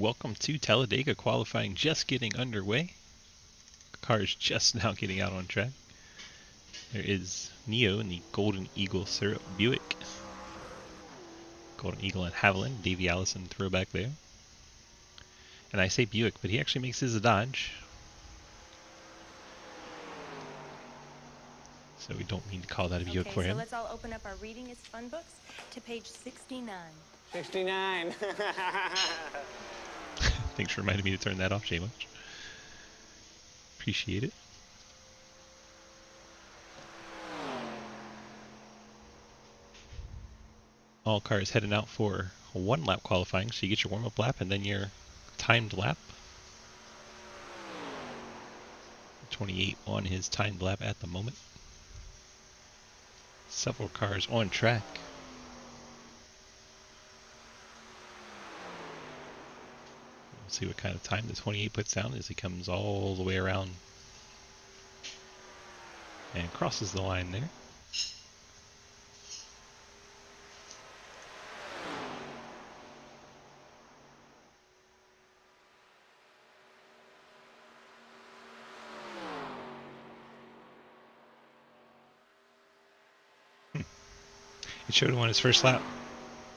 welcome to Talladega qualifying just getting underway. Cars just now getting out on track. There is Neo in the Golden Eagle Syrup Buick. Golden Eagle and Haviland, Davey Allison throwback there. And I say Buick, but he actually makes his a Dodge. So we don't mean to call that a Buick for him. So let's all open up our Reading is Fun books to page 69. 69. Thanks for reminding me to turn that off, J Much. Appreciate it. All cars heading out for a one-lap qualifying, so you get your warm-up lap and then your timed lap. 28 on his timed lap at the moment. Several cars on track. We'll see what kind of time the 28 puts down as he comes all the way around and crosses the line there. It showed him on his first lap,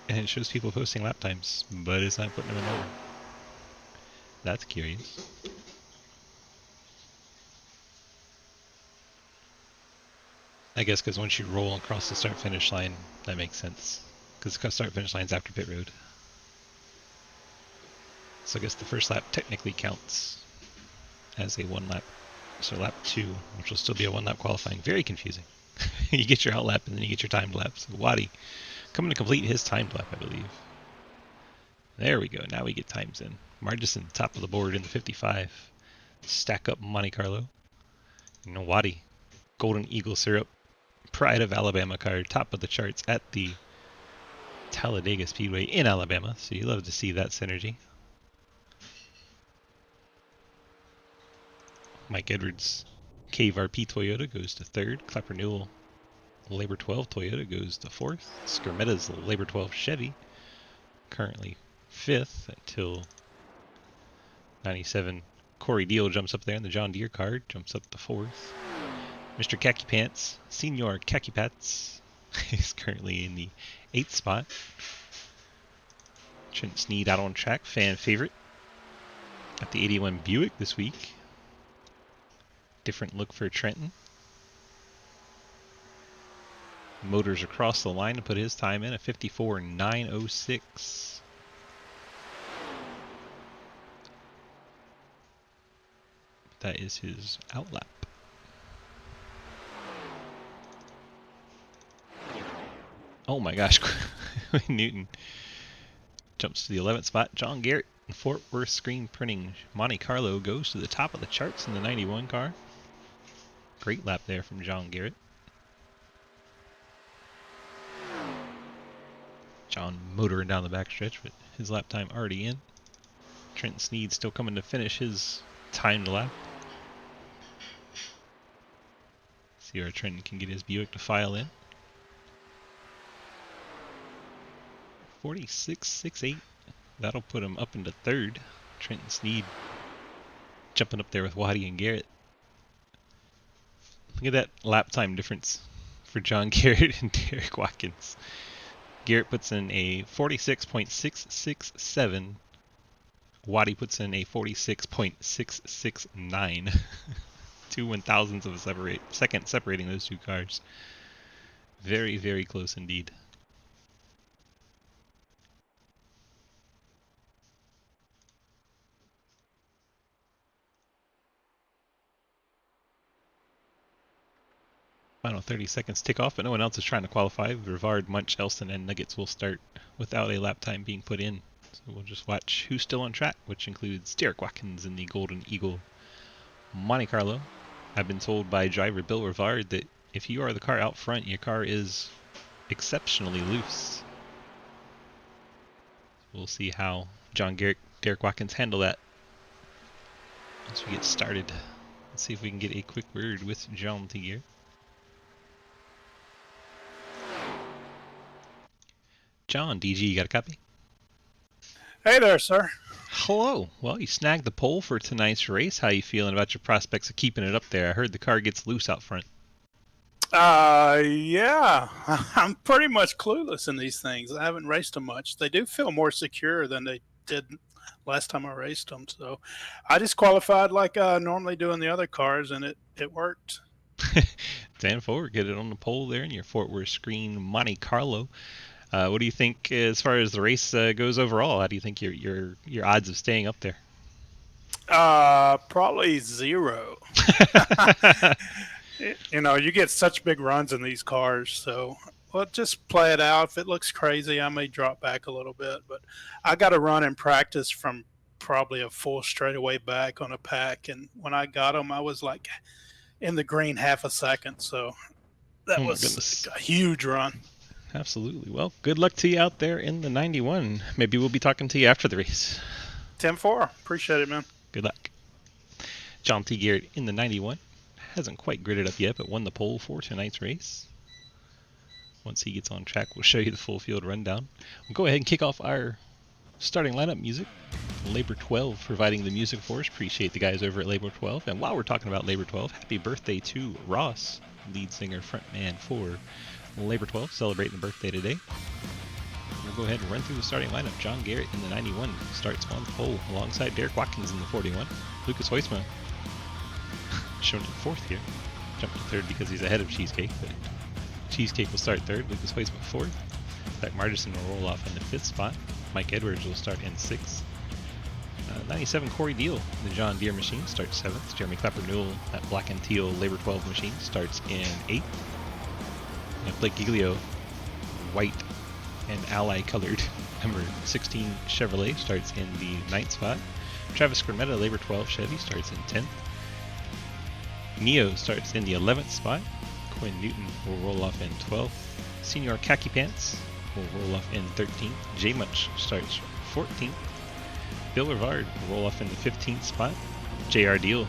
and it shows people posting lap times, but it's not putting them in order. That's curious. I guess because once you roll across the start-finish line, that makes sense. Because the start-finish line's after pit road. So I guess the first lap technically counts as a one lap. So lap 2, which will still be a one lap qualifying. Very confusing. You get your out lap and then you get your timed lap. So Waddy coming to complete his timed lap, I believe. There we go. Now we get times in. Margison, top of the board in the 55. Stack up Monte Carlo. You know, Waddy, Golden Eagle Syrup, Pride of Alabama car, top of the charts at the Talladega Speedway in Alabama. So you love to see that synergy. Mike Edwards, Cave RP Toyota goes to 3rd. Clapper Newell, Labor 12 Toyota goes to 4th. Skermetta's Labor 12 Chevy, currently 5th until 97. Corey Deal jumps up there in the John Deere car, jumps up to 4th. Mr. Khaki Pants, Senior Khaki Pants, is currently in the 8th spot. Trent Sneed out on track, fan favorite at the 81 Buick this week. Different look for Trenton. Motors across the line to put his time in at 54.906. That is his outlap. Oh my gosh, Newton jumps to the 11th spot. John Garrett in Fort Worth screen printing Monte Carlo goes to the top of the charts in the 91 car. Great lap there from John Garrett. John motoring down the backstretch, but his lap time already in. Trent Sneed still coming to finish his timed lap. See where Trenton can get his Buick to file in. 46.68. That'll put him up into 3rd. Trenton Sneed jumping up there with Waddy and Garrett. Look at that lap time difference for John Garrett and Derek Watkins. Garrett puts in a 46.667. Waddy puts in a 46.669. 2 1,000ths of a second separating those two cars. Very, very close indeed. Final 30 seconds tick off, but no one else is trying to qualify. Rivard, Munch, Elston, and Nuggets will start without a lap time being put in. So we'll just watch who's still on track, which includes Derek Watkins in the Golden Eagle Monte Carlo. I've been told by driver Bill Rivard that if you are the car out front, your car is exceptionally loose. We'll see how John Garrett, Derek Watkins handle that once we get started. Let's see if we can get a quick word with John Tigier. John, DG, you got a copy? Hey there, sir. Hello. Well, you snagged the pole for tonight's race. How you feeling about your prospects of keeping it up there? I heard the car gets loose out front. Yeah, I'm pretty much clueless in these things. I haven't raced them much. They do feel more secure than they did last time I raced them. So I just qualified like I normally do in the other cars, and it worked. 10-4, get it on the pole there in your Fort Worth screen Monte Carlo. What do you think as far as the race goes overall? How do you think your odds of staying up there? Probably zero. You get such big runs in these cars, so well, just play it out. If it looks crazy, I may drop back a little bit, but I got to run in practice from probably a full straightaway back on a pack, and when I got them, I was like in the green half a second, so that Oh my was goodness. a huge run. Absolutely. Well, good luck to you out there in the 91. Maybe we'll be talking to you after the race. 10-4. Appreciate it, man. Good luck. John T. Garrett in the 91. Hasn't quite gridded up yet, but won the pole for tonight's race. Once he gets on track, we'll show you the full field rundown. We'll go ahead and kick off our starting lineup music. Labor 12 providing the music for us. Appreciate the guys over at Labor 12. And while we're talking about Labor 12, happy birthday to Ross, lead singer, frontman for Labor 12, celebrating a birthday today. We'll go ahead and run through the starting lineup. John Garrett in the 91 starts on the pole alongside Derek Watkins in the 41. Lucas Hoisma shown in fourth here. Jumped to third because he's ahead of Cheesecake, but Cheesecake will start third. Lucas Hoisma fourth. Zach Margison will roll off in the fifth spot. Mike Edwards will start in sixth. 97 Corey Deal, the John Deere machine, starts seventh. Jeremy Clapper Newell, that black and teal Labor 12 machine, starts in eighth. And Blake Giglio, white and ally colored number 16 Chevrolet, starts in the ninth spot. Travis Scrimmetta, Labor 12 Chevy, starts in 10th. Neo starts in the 11th spot. Quinn Newton will roll off in 12th. Senior Khaki Pants will roll off in 13th. J Much starts 14th. Bill Rivard will roll off in the 15th spot. JR Deal,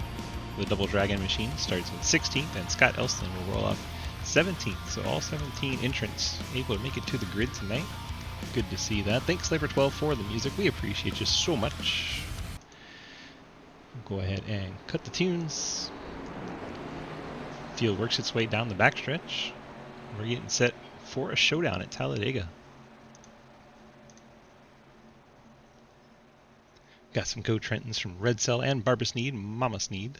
the Double Dragon machine, starts in 16th. And Scott Elston will roll off 17th. So all 17 entrants able to make it to the grid tonight. Good to see that. Thanks, Labor 12, for the music. We appreciate you so much. We'll go ahead and cut the tunes. Field works its way down the backstretch. We're getting set for a showdown at Talladega. Got some Go Trentons from Red Cell and Barbara Sneed, Mama Sneed.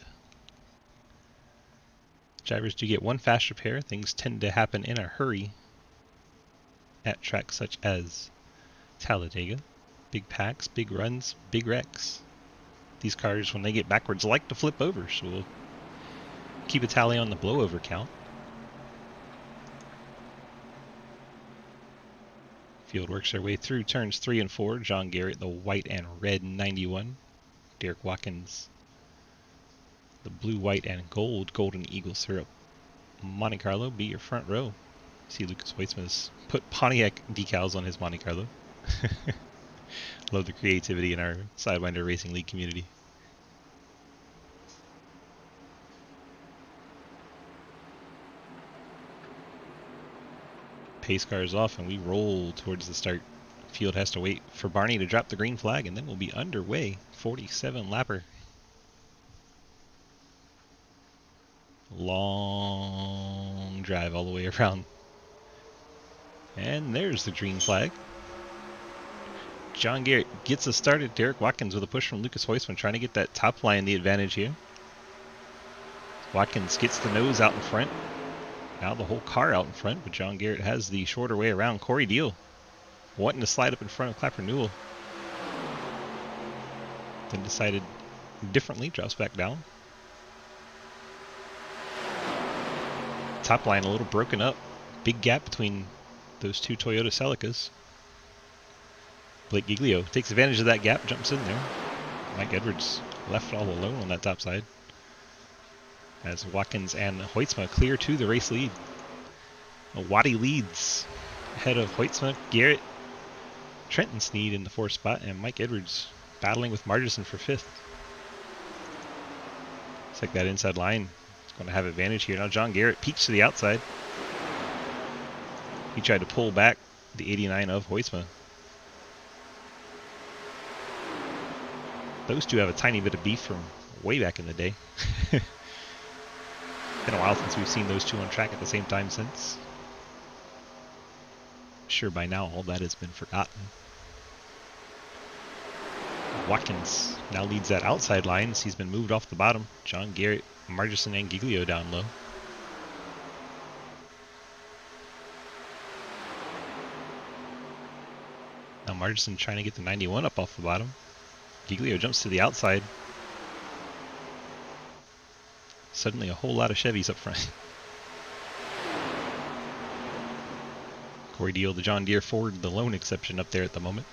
Drivers do get one fast repair. Things tend to happen in a hurry at tracks such as Talladega. Big packs, big runs, big wrecks. These cars, when they get backwards, like to flip over, so we'll keep a tally on the blowover count. Field works their way through turns 3 and 4. John Garrett, the white and red 91. Derek Watkins, the blue, white, and gold Golden Eagle Syrup Monte Carlo, be your front row. See Lucas Hoisma's put Pontiac decals on his Monte Carlo. Love the creativity in our Sidewinder Racing League community. Pace car is off and we roll towards the start. Field has to wait for Barney to drop the green flag and then we'll be underway. 47 lapper. Long drive all the way around. And there's the green flag. John Garrett gets us started. Derek Watkins with a push from Lucas Hoisman trying to get that top line the advantage here. Watkins gets the nose out in front. Now the whole car out in front, but John Garrett has the shorter way around. Corey Deal wanting to slide up in front of Clapper Newell. Then decided differently, drops back down. Top line a little broken up. Big gap between those two Toyota Celicas. Blake Giglio takes advantage of that gap, jumps in there. Mike Edwards left all alone on that top side. As Watkins and Hoytsma clear to the race lead. Waddy leads ahead of Hoytsma, Garrett, Trenton Sneed in the 4th spot, and Mike Edwards battling with Margison for 5th. Looks like that inside line is going to have advantage here. Now John Garrett peeks to the outside. He tried to pull back the 89 of Hoytsma. Those two have a tiny bit of beef from way back in the day. Been a while since we've seen those two on track at the same time since. Sure, by now all that has been forgotten. Watkins now leads that outside line as he's been moved off the bottom. John Garrett, Margison, and Giglio down low. Now Margison trying to get the 91 up off the bottom. Giglio jumps to the outside. Suddenly a whole lot of Chevys up front. Corey Deal, the John Deere Ford, the lone exception up there at the moment.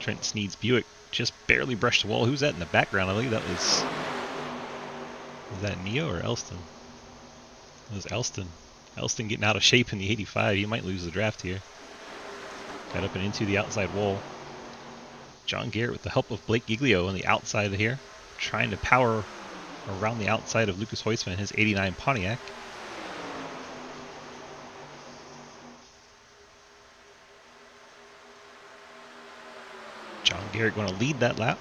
Trent Sneed's Buick just barely brushed the wall. Who's that in the background? I believe that was that Neo or Elston? It was Elston. Elston getting out of shape in the 85. He might lose the draft here. Got up and into the outside wall. John Garrett with the help of Blake Giglio on the outside of here, trying to power around the outside of Lucas Hoytsman in his 89 Pontiac. John Garrett going to lead that lap.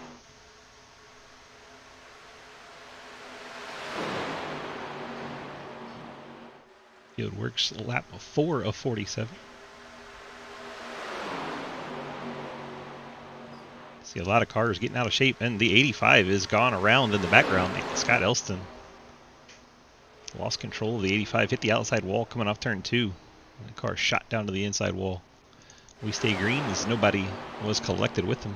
Field works lap 4 of 47. See a lot of cars getting out of shape, and the 85 is gone around in the background. Scott Elston lost control of the 85, hit the outside wall coming off turn 2. And the car shot down to the inside wall. We stay green as nobody was collected with him.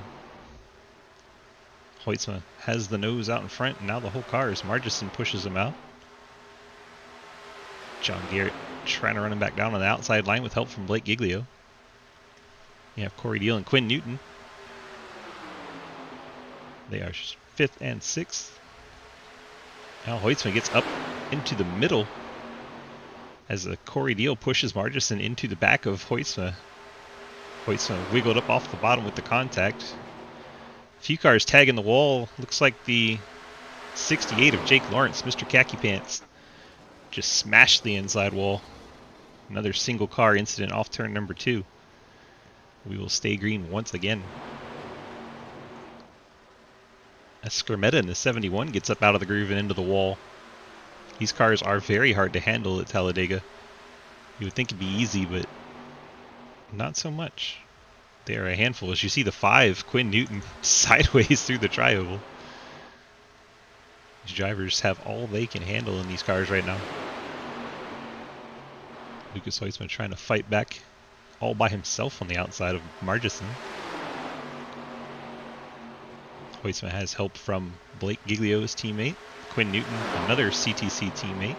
Hoytsma has the nose out in front, and now the whole car is Margison pushes him out. John Garrett trying to run him back down on the outside line with help from Blake Giglio. You have Corey Deal and Quinn Newton. They are 5th and 6th. Now Hoytsma gets up into the middle as the Corey Deal pushes Margison into the back of Hoytsma. Hoytsma wiggled up off the bottom with the contact. A few cars tagging the wall. Looks like the 68 of Jake Lawrence, Mr. Khaki Pants, just smashed the inside wall. Another single car incident off turn number 2. We will stay green once again. As Skrmeta in the 71 gets up out of the groove and into the wall. These cars are very hard to handle at Talladega. You would think it'd be easy, but not so much. They are a handful. As you see the 5, Quinn Newton, sideways through the tri-oval. These drivers have all they can handle in these cars right now. Lucas Hoytsma trying to fight back all by himself on the outside of Margison. Hoytsma has help from Blake Giglio's teammate, Quinn Newton, another CTC teammate,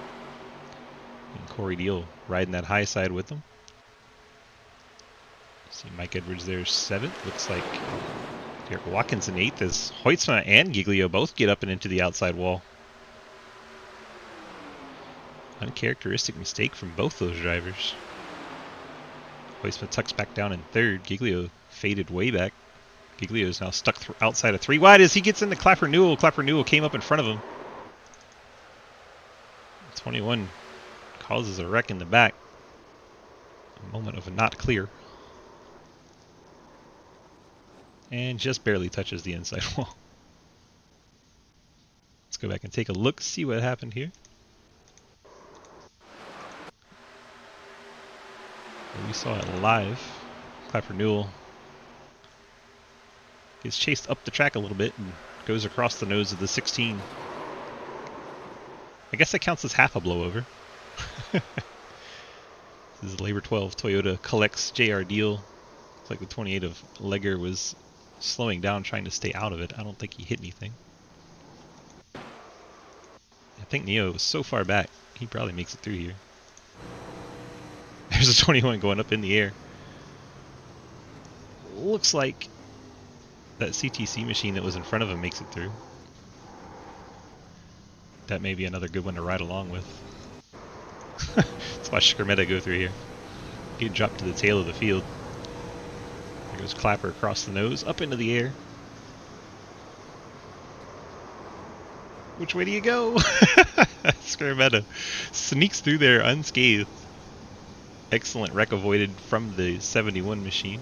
and Corey Deal riding that high side with them. See Mike Edwards there 7th. Looks like Derek Watkins in 8th as Hoytsma and Giglio both get up and into the outside wall. Uncharacteristic mistake from both those drivers. Hoytsma tucks back down in 3rd. Giglio faded way back. Giglio is now stuck outside of 3 wide as he gets into Clapper Newell. Clapper Newell came up in front of him. 21 causes a wreck in the back. A moment of a not clear. And just barely touches the inside wall. Let's go back and take a look, see what happened here. We saw it live. Clapper Newell gets chased up the track a little bit and goes across the nose of the 16. I guess that counts as half a blowover. This is Labor 12. Toyota collects JR Deal. Looks like the 28 of Legger was slowing down, trying to stay out of it. I don't think he hit anything. I think Neo was so far back, he probably makes it through here. There's a 21 going up in the air. Looks like that CTC machine that was in front of him makes it through. That may be another good one to ride along with. Let's watch Skrmeta go through here. Get dropped to the tail of the field. There goes Clapper across the nose, up into the air. Which way do you go? Skrmeta sneaks through there unscathed. Excellent wreck avoided from the 71 machine.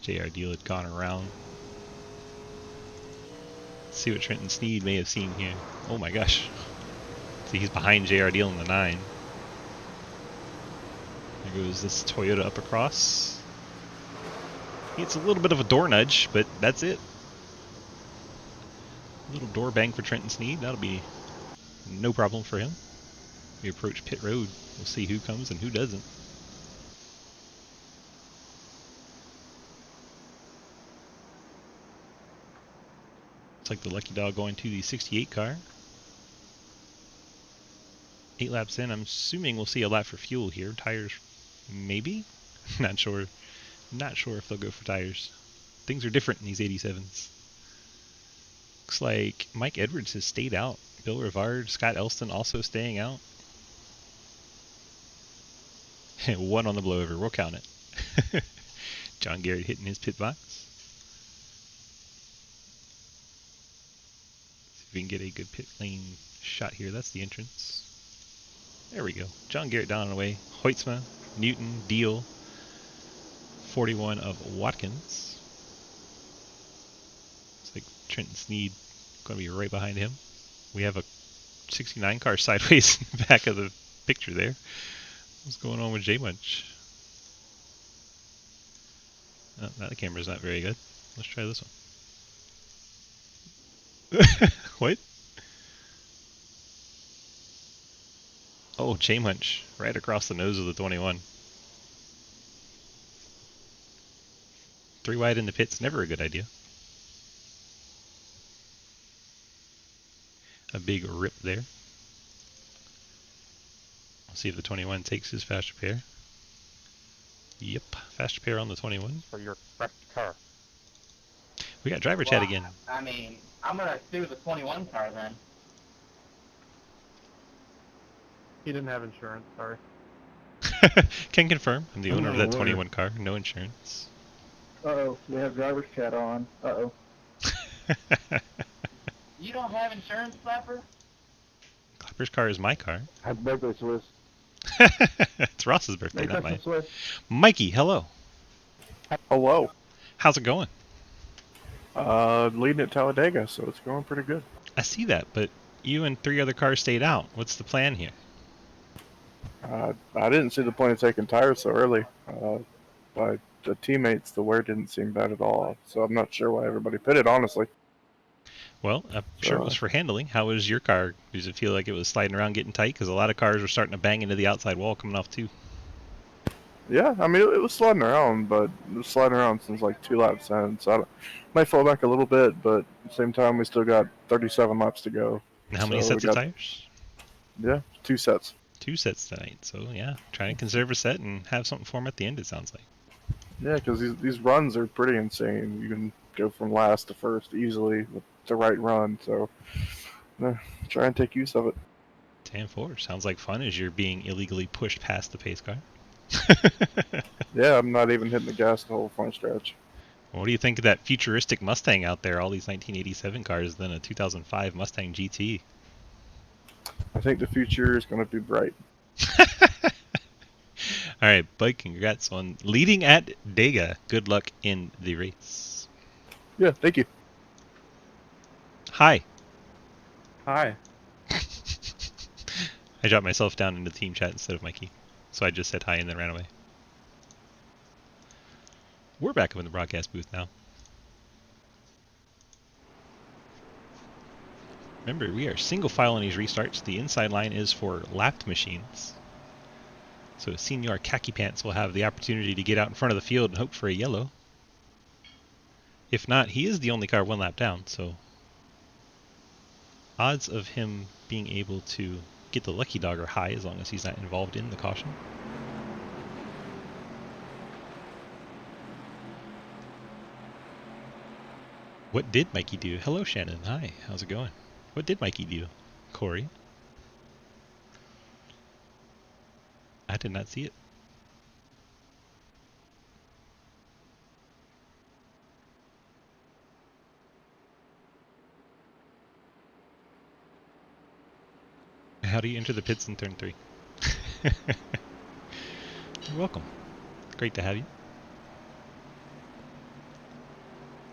JR Deal had gone around. Let's see what Trenton Sneed may have seen here. Oh my gosh. See, he's behind JR Deal in the 9. There goes this Toyota up across. It's a little bit of a door nudge, but that's it. A little door bang for Trenton Sneed. That'll be no problem for him. We approach pit road. We'll see who comes and who doesn't. Looks like the lucky dog going to the 68 car. 8 laps in. I'm assuming we'll see a lap for fuel here. Tires, maybe? Not sure. Not sure if they'll go for tires. Things are different in these 87s. Looks like Mike Edwards has stayed out. Bill Rivard, Scott Elston also staying out. 1 on the blowover. We'll count it. John Garrett hitting his pit box. See if we can get a good pit lane shot here. That's the entrance. There we go. John Garrett down and away. Hoytsma, Newton, Deal. 41 of Watkins. Looks like Trenton Sneed going to be right behind him. We have a 69 car sideways in the back of the picture there. What's going on with J-Munch? Oh, now the camera's not very good. Let's try this one. What? Oh, J-Munch. Right across the nose of the 21. 3 wide in the pits, never a good idea. A big rip there. We'll see if the 21 takes his fast repair. Yep, fast repair on the 21. For your correct car. We got driver chat again. I mean, I'm gonna do the 21 car then. He didn't have insurance, sorry. Can confirm. I'm the owner of that Oh, 21 car. No insurance. Uh-oh, we have driver's chat on. Uh-oh. You don't have insurance, Flapper? Clapper's car is my car. Happy birthday, Swiss. It's Ross's birthday, Merry not mine. Christmas, Swiss. Mikey, hello. Hello. How's it going? Leading at Talladega, so it's going pretty good. I see that, but you and 3 other cars stayed out. What's the plan here? I didn't see the point of taking tires so early. By the teammates, the wear didn't seem bad at all, so I'm not sure why everybody pitted, honestly. Well, I'm sure it was for handling. How was your car? Does it feel like it was sliding around getting tight? Because a lot of cars were starting to bang into the outside wall coming off too. Yeah, I mean, it was sliding around, but it was sliding around since like 2 laps in, so might fall back a little bit, but at the same time, we still got 37 laps to go. And how many So sets we of got- tires? Yeah, 2 sets. 2 sets tonight. So yeah, trying to conserve a set and have something for them at the end, it sounds like. Yeah, because these runs are pretty insane. You can go from last to first easily with the right run, so try and take use of it. 10-4. Sounds like fun as you're being illegally pushed past the pace car. Yeah, I'm not even hitting the gas the whole front stretch. What do you think of that futuristic Mustang out there? All these 1987 cars, then a 2005 Mustang GT. I think the future is going to be bright. All right, Bud, congrats on leading at Dega. Good luck in the race. Yeah, thank you. Hi. Hi. I dropped myself down into the team chat instead of Mikey. So I just said hi and then ran away. We're back up in the broadcast booth now. Remember, we are single file on these restarts. The inside line is for lapped machines. So Senior Khaki Pants will have the opportunity to get out in front of the field and hope for a yellow. If not, he is the only car 1 lap down, so odds of him being able to get the lucky dog are high as long as he's not involved in the caution. What did Mikey do? Hello, Shannon. Hi. How's it going? What did Mikey do? Corey? I did not see it. How do you enter the pits in turn 3? You're welcome. Great to have you.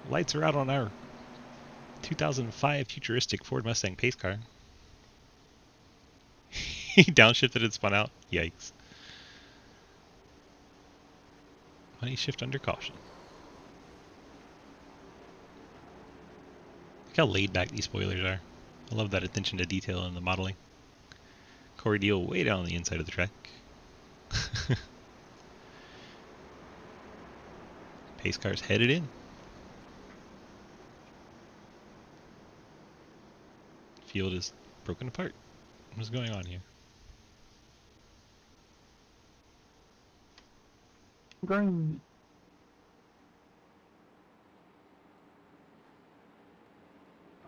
Lights are out on our 2005 futuristic Ford Mustang pace car. He downshifted and spun out. Yikes. Money shift under caution. Look how laid back these spoilers are. I love that attention to detail in the modeling. Corey Deal way down on the inside of the track. Pace car's headed in. Field is broken apart. What's going on here? Green.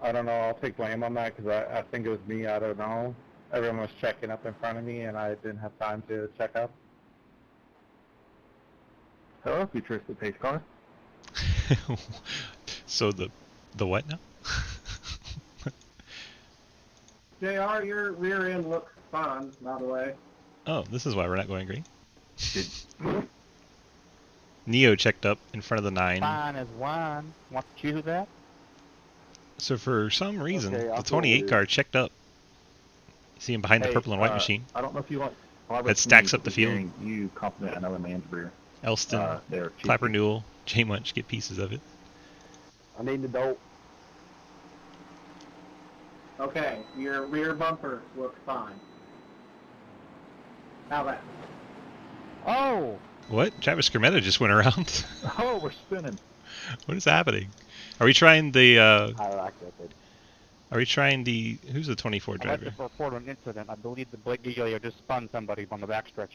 I don't know. I'll take blame on that because I think it was me. I don't know. Everyone was checking up in front of me, and I didn't have time to check up. Hello, futuristic pace car. So the what now? JR, your rear end looks fine, by the way. Oh, this is why we're not going green. Neo checked up in front of the 9. Fine as wine. Want to choose that? So for some reason, Okay, I'll the 28 go car checked up. You see him behind the purple and white machine. I don't know if you want. That stacks up the field. You compliment another man's rear. Elston, They're Clapper Newell, J Munch get pieces of it. I need the dope. Okay, your rear bumper looks fine. How that? Oh! What? Travis Skermetta just went around. Oh, we're spinning. What is happening? Are we trying the? I like that. Are we trying the? Who's the 24 I'd like driver? to report an incident. I believe the Blake Giglio just spun somebody on the backstretch.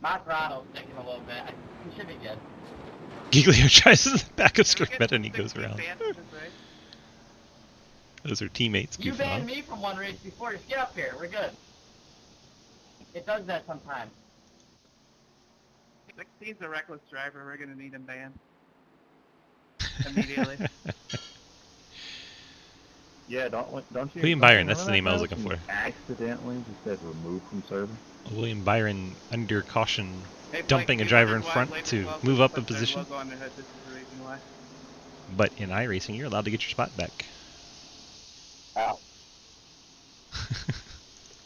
My throttle's sticking a little bit. You should be good. Giglio tries in the back of Skermetta and he goes around. Those are teammates You goofing banned off. me from one race before. Just get up here. We're good. It does that sometimes. 16's a reckless driver. We're gonna need him banned immediately. Yeah, don't you? William Byron, that's the name I was looking for. Accidentally just said removed from service. William Byron under caution, Hey, Blake, dumping a you driver in wondered why front Blake to was move up a put their position. logo on their hood. This is the reason why. But in iRacing, you're allowed to get your spot back. Ow.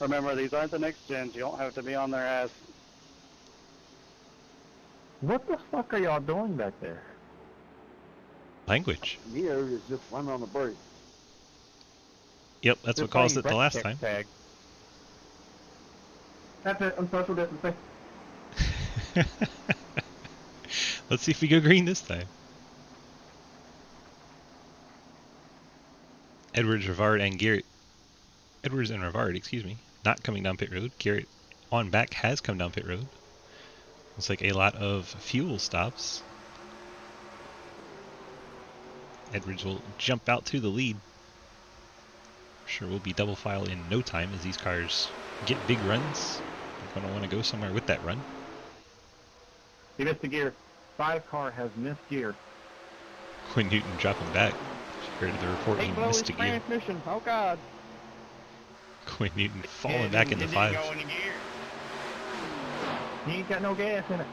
Remember, these aren't the next gens. You don't have to be on their ass. What the fuck are y'all doing back there? Language. Neo is just running on the brakes. Yep, that's what caused it the last time. Tag. That's it. I'm social distancing. Let's see if we go green this time. Edwards, Rivard, and Garrett. Edwards and Rivard, excuse me, not coming down pit road. Garrett on back has come down pit road. Looks like a lot of fuel stops. Edwards will jump out to the lead. Sure, we'll be double file in no time as these cars get big runs. We're going to want to go somewhere with that run. He missed the gear. 5 car has missed gear. Quinn Newton dropping back. Heard the report he missed a gear. transmission. Oh God. Quinn Newton falling back in the 5s. He ain't got no gas in it.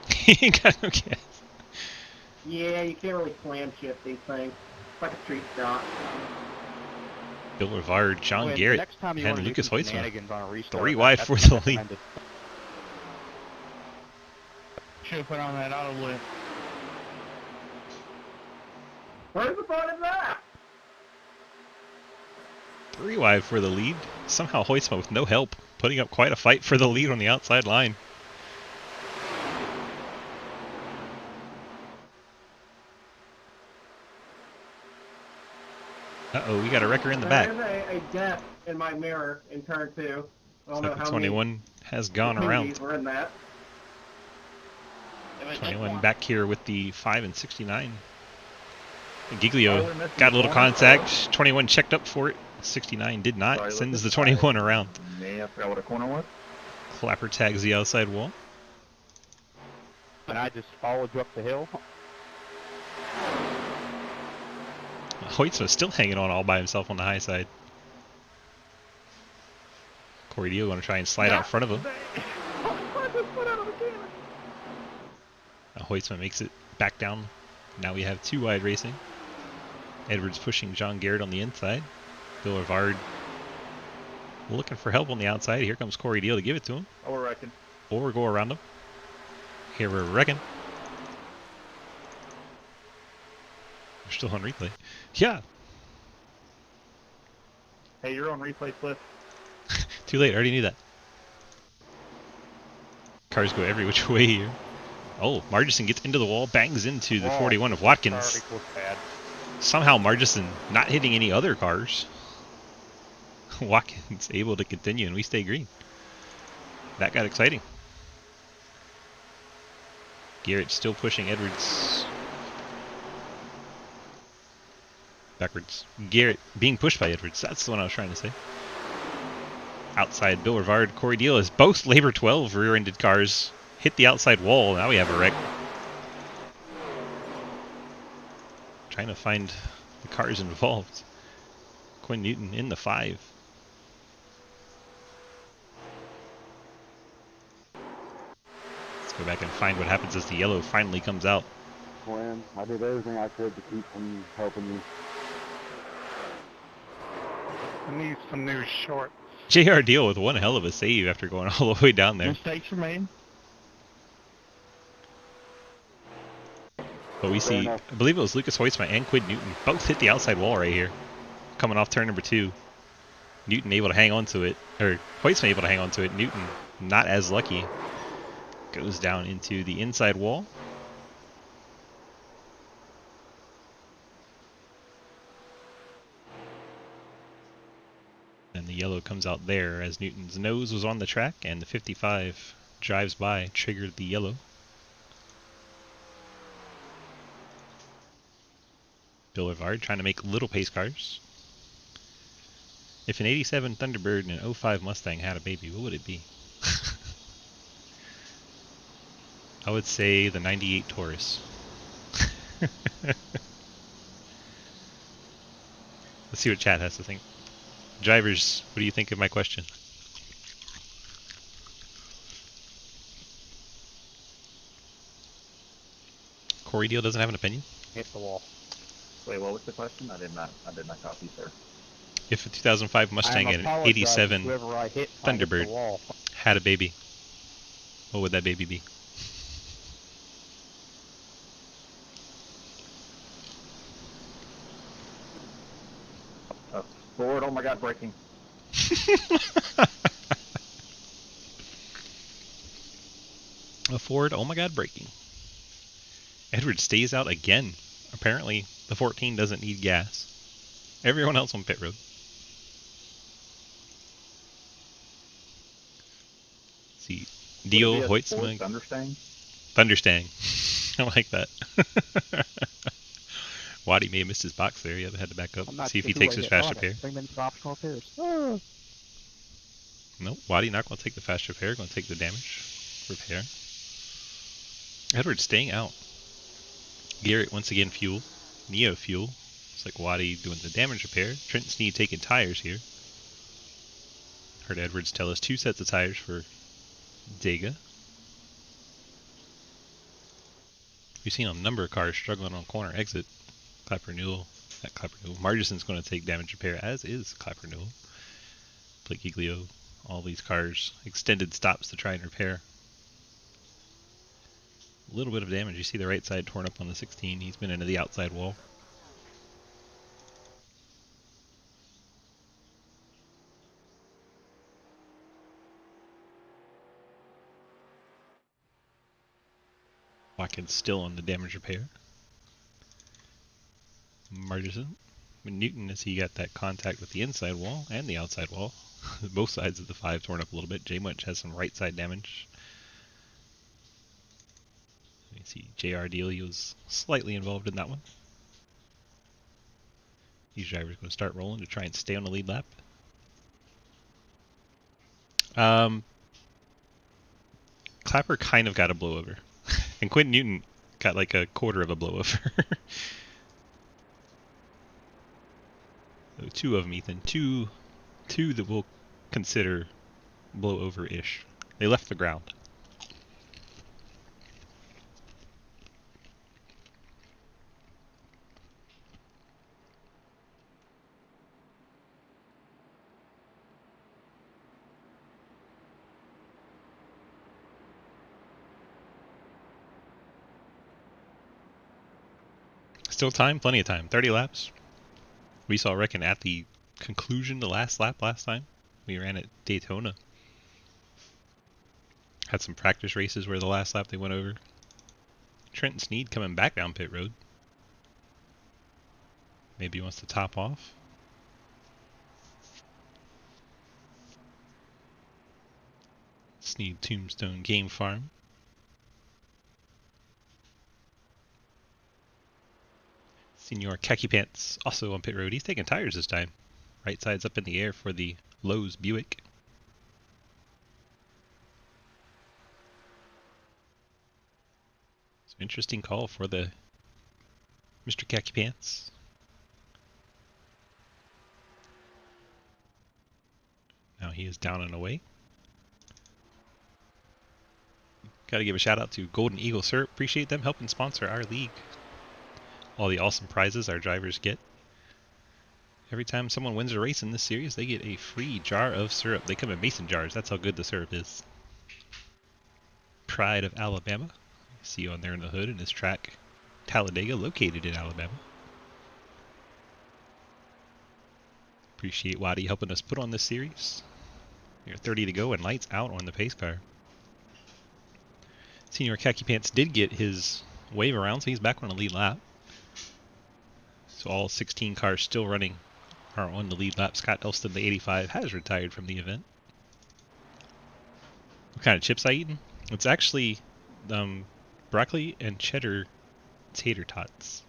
He ain't got no gas. Yeah, you can't really slam shift these things. It's like a street stock. Bill Rivard, John When the Garrett, next time you and wanna do Lucas some Hoytsma. shenanigans on a restart, 3 wide that's for the lead. recommended. Should've put on that auto lift. Where's the fun in that? 3 wide for the lead. Somehow Hoytsma with no help, putting up quite a fight for the lead on the outside line. Uh-oh, we got a wrecker in the back. There's a dent in my mirror in turn 2. I don't know So how 21 has gone many around. were in that. 21 back here with the 5 and 69. And Giglio got a little contact. 21 checked up for it. 69 did not. Sorry, Sends the Lucas. 21 around. Man, I forgot what a corner was. Clapper tags the outside wall. And I just followed you up the hill. Hoytsma still hanging on all by himself on the high side. Corey Deal going to try and slide out in front of him. Hoytsma makes it back down Now we have 2 wide racing. Edwards pushing John Garrett on the inside. Boulevard looking for help on the outside. Here comes Corey Deal to give it to him. Oh, we're wrecking. Or go around him. Here we're wrecking. We're still on replay. Yeah. Hey, you're on replay, Cliff. Too late. I already knew that. Cars go every which way here. Oh, Margison gets into the wall, bangs into the 41 of Watkins. Somehow Margison not hitting any other cars. Watkins able to continue, and we stay green. That got exciting. Garrett still pushing Edwards. Backwards. Garrett being pushed by Edwards. That's the one I was trying to say. Outside, Bill Rivard, Corey Deal as both Labor 12 rear-ended cars hit the outside wall. Now we have a wreck. Trying to find the cars involved. Quinn Newton in the 5. Let's go back and find what happens as the yellow finally comes out. Quinn, I did everything I could to keep from helping you. I need some new shorts. JR Deal with one hell of a save after going all the way down there. Mistakes were made. But we see, I believe it was Lucas Hoytsma and Quinn Newton both hit the outside wall right here. Coming off turn number 2. Newton able to hang on to it, or Hoytsma able to hang on to it. Newton not as lucky. Goes down into the inside wall. And the yellow comes out there as Newton's nose was on the track and the 55 drives by, triggered the yellow. Bill Rivard trying to make little pace cars. If an 87 Thunderbird and an 05 Mustang had a baby, what would it be? I would say the 98 Taurus. Let's see what chat has to think. Drivers, what do you think of my question? Corey Deal doesn't have an opinion? Hit the wall. Wait, what was the question? I did not copy, sir. If a 2005 Mustang and an 87 Thunderbird had a baby, what would that baby be? Forward, oh my god, braking. A Ford, oh my god, braking. Edward stays out again. Apparently, the 14 doesn't need gas. Everyone else on pit road. Let's see, Deal, Hoytsma, Thunderstang. I like that. Waddy may have missed his box there. Yeah, they had to back up. See if he takes his fast repair. Nope, Waddy not going to take the fast repair. Going to take the damage repair. Edward staying out. Garrett once again fuel. Neo fuel. It's like Waddy doing the damage repair. Trent Sneed taking tires here. Heard Edwards tell us 2 sets of tires for Dega. We've seen a number of cars struggling on corner exit. Clapper Newell. At Clapper Newell. Margison's going to take damage repair, as is Clapper Newell. Blake Giglio. All these cars. Extended stops to try and repair. A little bit of damage. You see the right side torn up on the 16. He's been into the outside wall. Watkins still on the damage repair. Margison. Newton as he got that contact with the inside wall and the outside wall. Both sides of the 5 torn up a little bit. J Much has some right side damage. You see JR Deal, he was slightly involved in that one. These drivers going to start rolling to try and stay on the lead lap. Clapper kind of got a blowover. And Quentin Newton got like a quarter of a blowover. So 2 of them, Ethan. Two that we'll consider blowover-ish. They left the ground. Still time, plenty of time. 30 laps. We saw Reckon at the conclusion, the last lap last time. We ran at Daytona. Had some practice races where the last lap they went over. Trent Sneed coming back down pit road. Maybe he wants to top off. Sneed Tombstone Game Farm. Senior Khaki Pants also on pit road. He's taking tires this time. Right side's up in the air for the Lowe's Buick. So interesting call for the Mr. Khaki Pants. Now he is down and away. Got to give a shout out to Golden Eagle Syrup. Appreciate them helping sponsor our league. All the awesome prizes our drivers get. Every time someone wins a race in this series, they get a free jar of syrup. They come in mason jars. That's how good the syrup is. Pride of Alabama. You see on there in the hood in his track, Talladega, located in Alabama. Appreciate Waddy helping us put on this series. We are 30 to go and lights out on the pace car. Senior Khaki Pants did get his wave around, so he's back on a lead lap. So all 16 cars still running are on the lead lap. Scott Elston, the 85, has retired from the event. What kind of chips I eaten? It's actually broccoli and cheddar tater tots.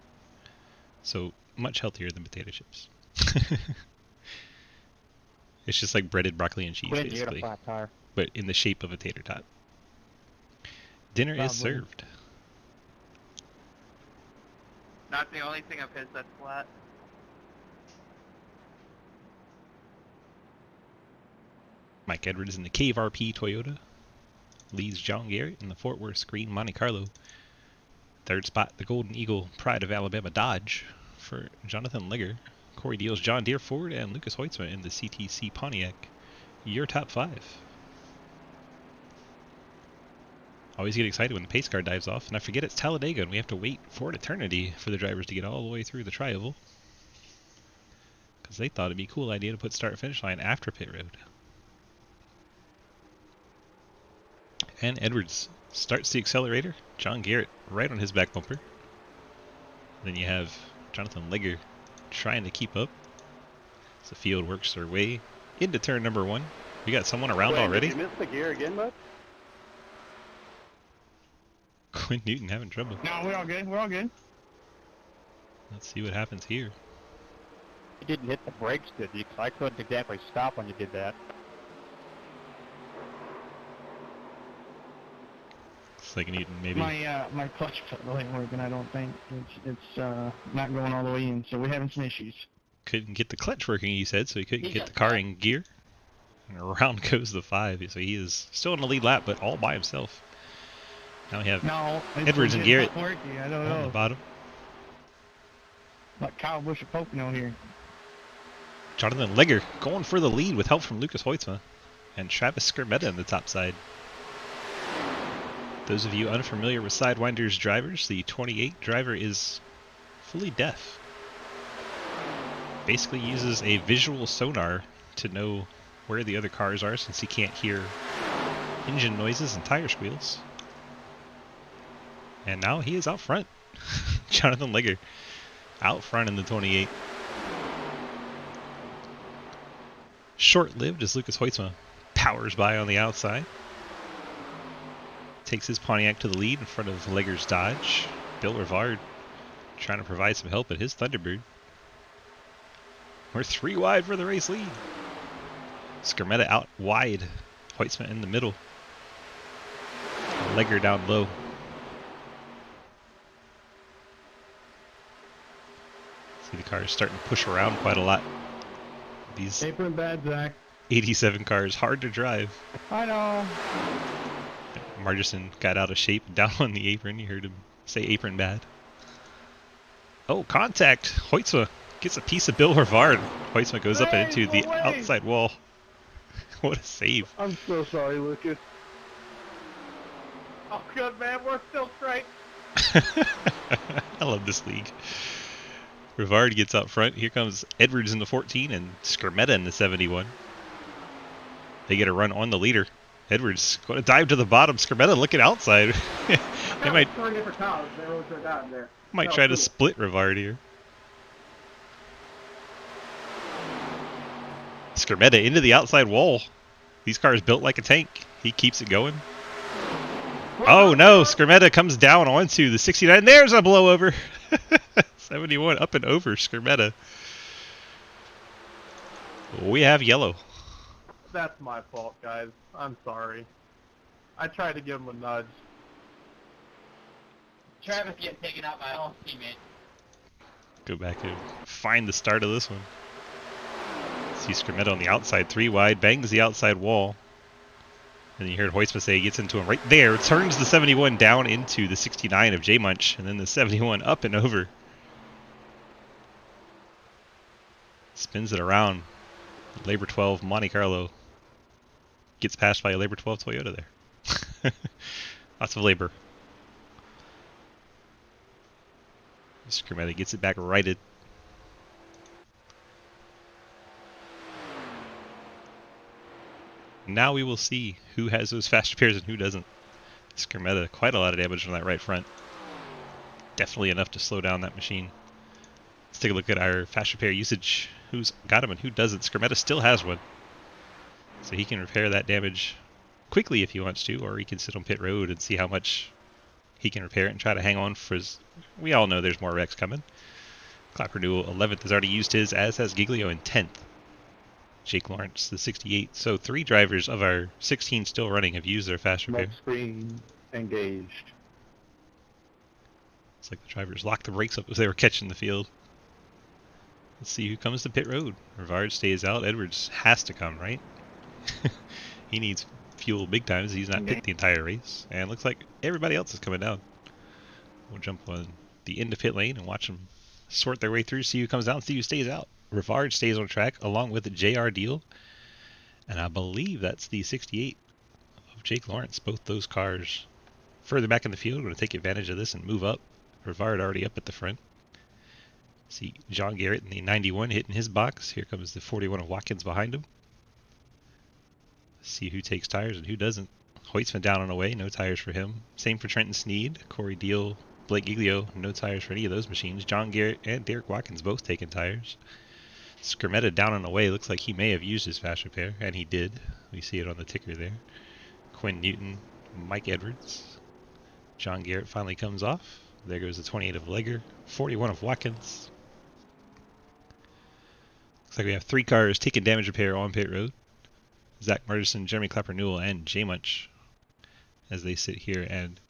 So much healthier than potato chips. It's just like breaded broccoli and cheese, basically. But in the shape of a tater tot. Dinner is served. Not the only thing of his that's flat. Mike Edwards in the Cave RP Toyota. Leads John Garrett in the Fort Worth Screen Monte Carlo. Third spot, the Golden Eagle Pride of Alabama Dodge for Jonathan Legger. Corey Deals John Deere Ford and Lucas Hoitzma in the CTC Pontiac. Your top 5. Always get excited when the pace car dives off, and I forget it's Talladega and we have to wait for an eternity for the drivers to get all the way through the tri-oval. Because they thought it'd be a cool idea to put start-finish line after pit road. And Edwards starts the accelerator. John Garrett right on his back bumper. Then you have Jonathan Legger trying to keep up. As the field works their way into turn number 1. We got someone around already. Did you miss the gear again, bud? Quinn Newton having trouble. No, we're all good. We're all good. Let's see what happens here. You didn't hit the brakes, did you? 'Cause I couldn't exactly stop when you did that. Looks like Newton maybe. My clutch pedal ain't working. I don't think it's not going all the way in. So we're having some issues. Couldn't get the clutch working, he said, so he couldn't get the car in gear. And around goes the 5. So he is still in the lead lap, but all by himself. Now we have Edwards and Garrett I don't on know. the bottom. Like Kyle Busch of Pocono here. Jonathan Legger going for the lead with help from Lucas Hoitzma. And Travis Skermetta in the top side. Those of you unfamiliar with Sidewinder's drivers, the 28 driver is fully deaf. Basically uses a visual sonar to know where the other cars are since he can't hear engine noises and tire squeals. And now he is out front. Jonathan Legger out front in the 28. Short-lived as Lucas Hoitzma powers by on the outside. Takes his Pontiac to the lead in front of Legger's Dodge. Bill Rivard trying to provide some help at his Thunderbird. We're 3 wide for the race lead. Skermetta out wide. Hoitzma in the middle. Legger down low. See the cars starting to push around quite a lot. These Apron bad, Zach. 87 cars, hard to drive. I know. Margerson got out of shape down on the apron. You heard him say apron bad. Oh, contact. Hoitzma gets a piece of Bill Rivard. Hoitzma goes up and into the outside wall. What a save. I'm so sorry, Lucas. Oh, good, man. We're still straight. I love this league. Rivard gets out front. Here comes Edwards in the 14 and Skrmeta in the 71. They get a run on the leader. Edwards going to dive to the bottom. Skrmeta looking outside. They might different cars. They really should have gotten there. No, try to cool. split Rivard here. Skrmeta into the outside wall. These cars built like a tank. He keeps it going. Oh no, Skrmeta comes down onto the 69. There's a blowover. 71 up and over Skrmeta. We have yellow. That's my fault, guys. I'm sorry. I tried to give him a nudge. Travis getting taken out by all teammate. Go back and find the start of this one. See Skrmeta on the outside, 3 wide, bangs the outside wall. And you heard Hoisma say he gets into him right there, turns the 71 down into the 69 of J-Munch, and then the 71 up and over. Spins it around. Labor 12 Monte Carlo gets passed by a Labor 12 Toyota there. Lots of labor. Skrmeta gets it back righted. Now we will see who has those fast repairs and who doesn't. Skrmeta, quite a lot of damage on that right front. Definitely enough to slow down that machine. Let's take a look at our fast repair usage. Who's got him and who doesn't. Skrmeta still has one. So he can repair that damage quickly if he wants to, or he can sit on pit road and see how much he can repair it and try to hang on for his... We all know there's more wrecks coming. Clapper Newell 11th has already used his, as has Giglio in 10th. Jake Lawrence, the 68. So 3 drivers of our 16 still running have used their fast repair. Smoke screen engaged. It's like the drivers locked the brakes up as they were catching the field. Let's see who comes to pit road. Rivard stays out. Edwards has to come, right? He needs fuel big time as he's not pit the entire race. And looks like everybody else is coming down. We'll jump on the end of pit lane and watch them sort their way through, see who comes out, and see who stays out. Rivard stays on track along with the JR Deal. And I believe that's the 68 of Jake Lawrence. Both those cars further back in the field are going to take advantage of this and move up. Rivard already up at the front. See John Garrett in the 91 hitting his box. Here comes the 41 of Watkins behind him. See who takes tires and who doesn't. Hoytsman down and away, no tires for him. Same for Trenton Sneed, Corey Deal, Blake Giglio, no tires for any of those machines. John Garrett and Derek Watkins both taking tires. Skrmeta down and away, looks like he may have used his fast repair, and he did. We see it on the ticker there. Quinn Newton, Mike Edwards. John Garrett finally comes off. There goes the 28 of Legger, 41 of Watkins. Looks like we have 3 cars taking damage repair on pit road. Zach Martison, Jeremy Clapper Newell, and J-Munch as they sit here and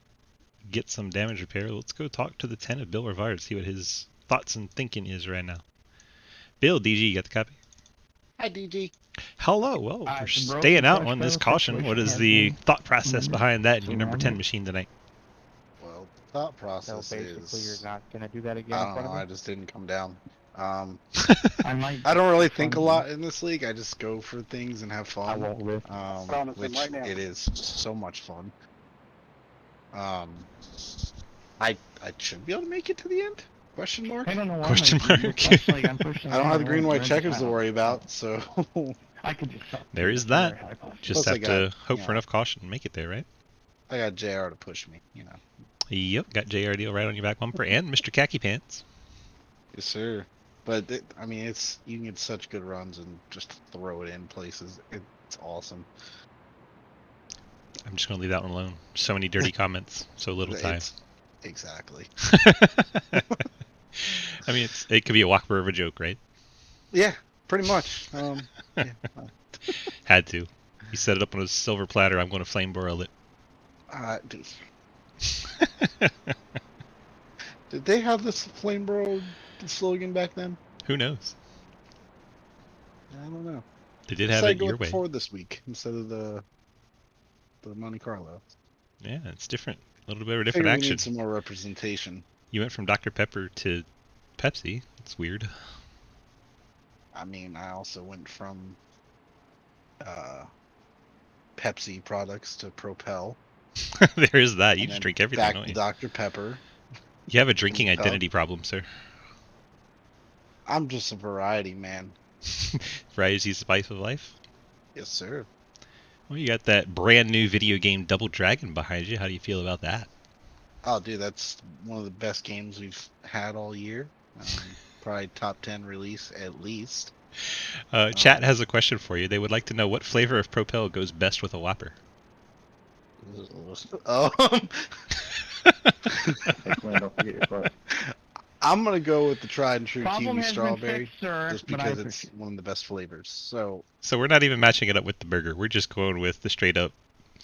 get some damage repair. Let's go talk to the 10 of Bill Rivard, see what his thoughts and thinking is right now. Bill, DG, you got the copy? Hi, DG. Hello. Well, we're staying out on this caution. What is the thought process behind that in your number 10 machine tonight? Well, thought process So basically, is... you're not gonna do that again. I in don't front know, of I me? just didn't come down. I might. I don't really think a lot in this league. I just go for things and have I fun. won't live. Promise him Which right now. it is so much fun. I should be able to make it to the end? Question mark? I don't know why. Question it mark. looks like I'm pushing I don't have the ahead green of white one checkers to turn. worry about, so I could just. There is that. Just Plus I have to got, hope you for know. enough caution and make it there, right? I got JR to push me, you know. Yep, got JR Deal right on your back bumper and Mr. Khaki Pants. Yes, sir. But I mean, you can get such good runs and just throw it in places. It's awesome. I'm just going to leave that one alone. So many dirty comments, so little time. Exactly. I mean, it could be a Whopper of a joke, right? Yeah, pretty much. Yeah. Had to. He set it up on a silver platter. I'm going to flame broil it. Dude. Did they have this flame bro slogan back then? Who knows? I don't know. They did have it your way. Ford this week instead of the Monte Carlo. Yeah, it's different. A little bit of a I different figured we action. need some more representation. You went from Dr. Pepper to Pepsi. It's weird. I mean, I also went from Pepsi products to Propel. There is that. You and just then drink everything, back don't to you? Dr. Pepper. You have a drinking Oh. identity problem, sir. I'm just a variety man. Variety's the spice of life. Yes, sir. Well, you got that brand new video game Double Dragon behind you. How do you feel about that? Oh, dude, that's one of the best games we've had all year. Probably top 10 release at least. Chat has a question for you. They would like to know what flavor of Propel goes best with a Whopper. Hey, Quinn, don't forget your clutch. I'm gonna go with the tried and true Problem kiwi has strawberry, been fixed, sir, just but I because it's appreciate one of the best flavors. So So we're not even matching it up with the burger. We're just going with the straight up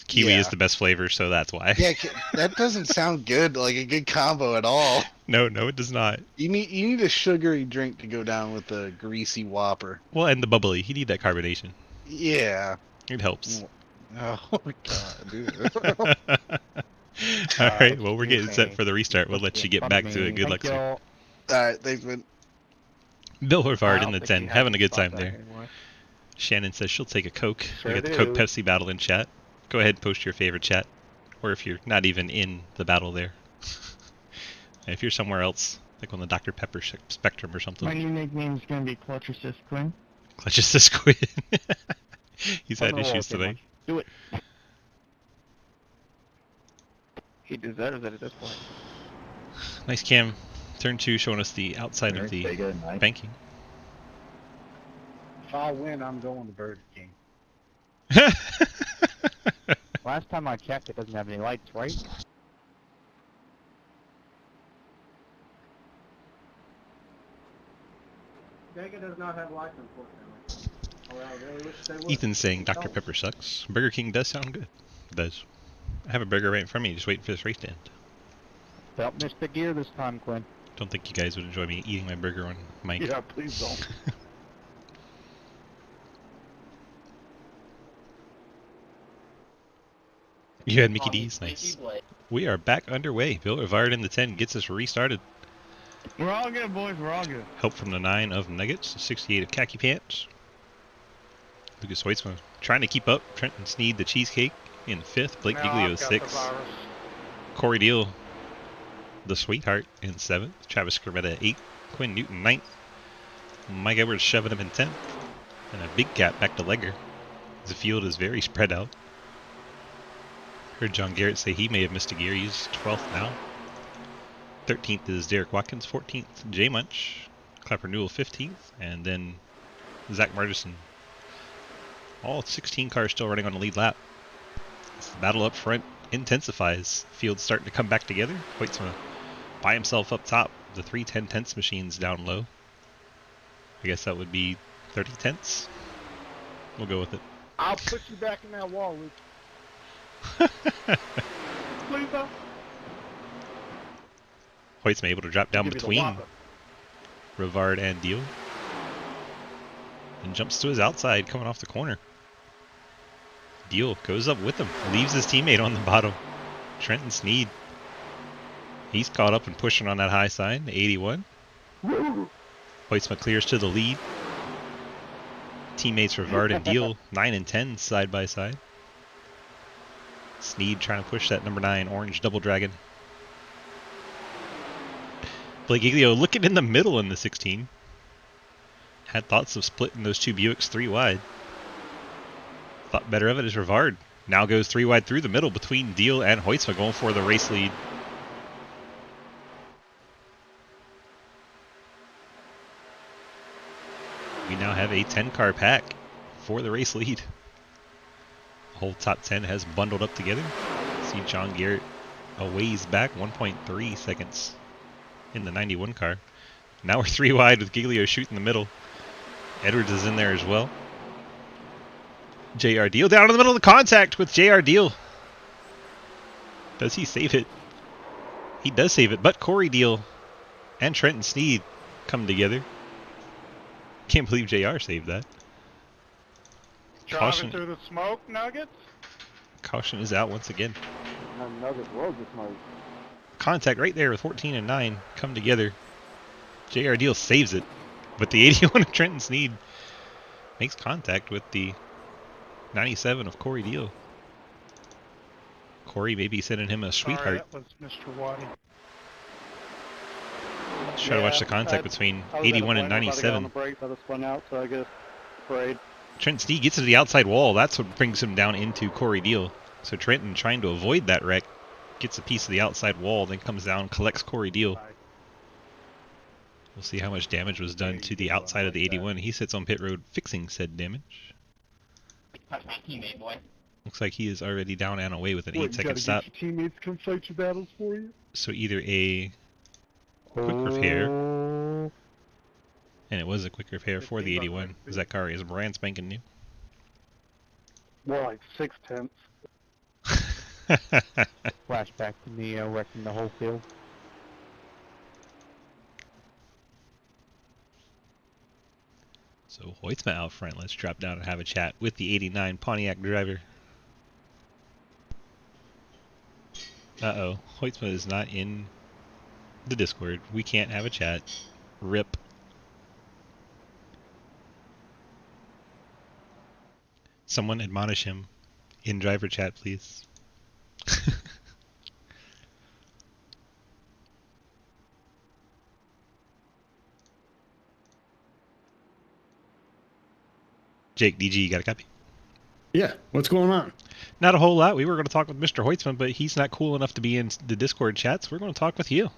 kiwi is Yeah. the best flavor, so that's why. yeah, that doesn't sound good, like a good combo at all. No, it does not. You need a sugary drink to go down with a greasy Whopper. Well, and the bubbly. You need that carbonation. Yeah. It helps. Oh my god, dude. All right. what Well, you we're do, getting set Kenny? for the restart. We'll let you get back to it. Good luck, Thank sir. y'all. Alright, thanks, man. Bill Horvath I in the don't think 10, you have having a to good stop time that there. anymore. Shannon says she'll take a Coke. Sure We got the do. Coke Pepsi battle in chat. Go ahead and post your favorite chat. Or if you're not even in the battle there. If you're somewhere else, like on the Dr. Pepper spectrum or My something. new nickname is gonna be Clutch Assist Quinn. Clutch assist Quinn. He's I'm had gonna roll issues with him. today. Do it. He deserves it at this point. Nice cam. Turn 2 showing us the outside of Alright, the stay good, Mike. banking. If I win, I'm going to Burger King. Last time I checked, it doesn't have any lights, right? Talladega does not have lights, unfortunately. Oh, I really wish they would. Ethan's saying They Dr. don't. Pepper sucks. Burger King does sound good. It does. I have a burger right in front of me, just waiting for this race to end. Don't miss the gear this time, Quinn. Don't think you guys would enjoy me eating my burger on mic. Yeah, please don't. You had Mickey On D's, Mickey nice. Blade. We are back underway. Bill Rivard in the 10 gets us restarted. We're all good, boys. We're all good. Help from the 9 of Nuggets, the 68 of Khaki Pants. Lucas Hoitzma trying to keep up. Trenton Sneed, the Cheesecake, in 5th. Blake Giglio, 6th. Corey Deal, the Sweetheart, in 7th. Travis Skermetta, 8th. Quinn Newton, 9th. Mike Edwards shoving him in 10th. And a big gap back to Legger. The field is very spread out. Heard John Garrett say he may have missed a gear. He's 12th now. 13th is Derek Watkins. 14th, Jay Munch. Clapper Newell, 15th. And then Zach Martison. All 16 cars still running on the lead lap. As the battle up front intensifies. Field's starting to come back together. Hoitzma by himself up top. The 3 10/10 machines down low. I guess that would be 30 tenths. We'll go with it. I'll put you back in that wall, Luke. Please don't. Hoyt's able to drop down Give me the between Whopper. Rivard and Deal. And jumps to his outside coming off the corner. Deal goes up with him. Leaves his teammate on the bottom. Trenton Sneed. He's caught up and pushing on that high side. 81. Hoytsma clears to the lead. Teammates Rivard and Deal 9 and 10 side by side. Sneed trying to push that number 9 orange double dragon. Blake Giglio looking in the middle in the 16. Had thoughts of splitting those 2 Buicks 3 wide. Thought better of it as Rivard. Now goes 3 wide through the middle between Deal and Hoytsma going for the race lead. We now have a 10-car pack for the race lead. The whole top 10 has bundled up together. See John Garrett a ways back, 1.3 seconds in the 91 car. Now we're 3 wide with Giglio shooting the middle. Edwards is in there as well. JR Deal down in the middle of the contact with JR Deal. Does he save it? He does save it, but Corey Deal and Trenton Sneed come together. Can't believe JR saved that. Caution. Driving through the smoke, Nuggets. Caution is out once again. Nuggets road the smoke. Contact right there with 14 and 9 come together. JR Deal saves it, but the 81 of Trenton Sneed makes contact with the 97 of Corey Deal. Corey may be sending him a Sorry, sweetheart. that was Mr. Waddy. Let's try to watch the contact between I was at a 81 and point, we're about to get on 97. the brakes, I just spun out, so I guess afraid. Trent Stee gets to the outside wall. That's what brings him down into Corey Deal. So Trenton, trying to avoid that wreck, gets a piece of the outside wall, then comes down, collects Corey Deal. We'll see how much damage was done to the outside of the 81. He sits on pit road fixing said damage. Touch my teammate, boy. Looks like he is already down and away with an 8-second You stop. gotta get your teammates to come fight your battles for you? So either a quick repair, and it was a quick repair for the 81, as that car is brand spanking new. More like 6/10. Flashback to me wrecking the whole field. So Hoytsma out front. Let's drop down and have a chat with the 89 Pontiac driver. Uh-oh. Hoytsma is not in the Discord. We can't have a chat. RIP. Someone admonish him in driver chat, please. Jake, DG, you got a copy? Yeah, what's going on? Not a whole lot. We were going to talk with Mr. Hoytsman, but he's not cool enough to be in the Discord chats. We're going to talk with you.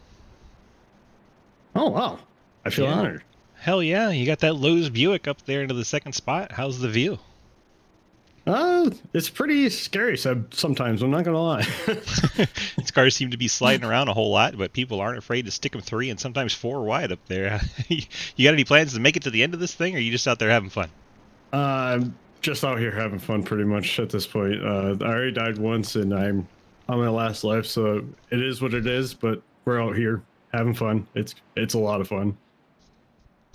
Oh, wow. I feel honored. Hell yeah. You got that Lowe's Buick up there into the second spot. How's the view? It's pretty scary sometimes, I'm not going to lie. These cars seem to be sliding around a whole lot, but people aren't afraid to stick them 3 and sometimes 4 wide up there. You got any plans to make it to the end of this thing, or are you just out there having fun? I'm just out here having fun pretty much at this point. I already died once and I'm on my last life, so it is what it is, but we're out here having fun. It's a lot of fun.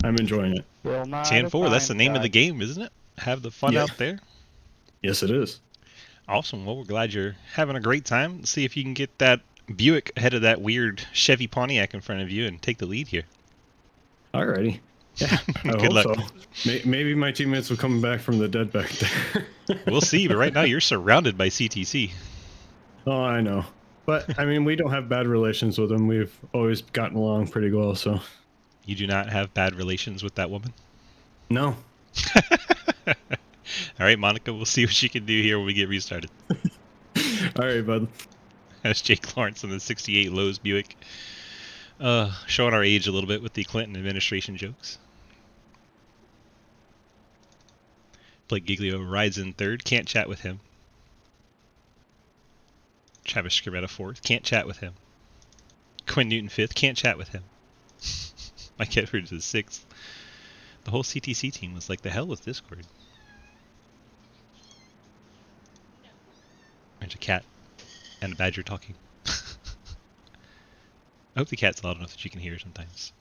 I'm enjoying it. 10-4, that's the name of the game, isn't it? Have the fun out there. Yes, it is. Awesome. Well, we're glad you're having a great time. Let's see if you can get that Buick ahead of that weird Chevy Pontiac in front of you and take the lead here. Alrighty. Yeah, I Good hope luck. so. Maybe my teammates will come back from the dead back there. We'll see, but right now you're surrounded by CTC. Oh, I know. But, I mean, we don't have bad relations with them. We've always gotten along pretty well, so. You do not have bad relations with that woman? No. All right, Monica, we'll see what you can do here when we get restarted. All right, bud. That's Jake Lawrence on the 68 Lowe's Buick. Showing our age a little bit with the Clinton administration jokes. Blake Giglio rides in third. Can't chat with him. Travis Scribetta fourth. Can't chat with him. Quinn Newton fifth. Can't chat with him. Mike Edwards is sixth. The whole CTC team was like, the hell with Discord. There's a cat and a badger talking. I hope the cat's loud enough that you can hear sometimes.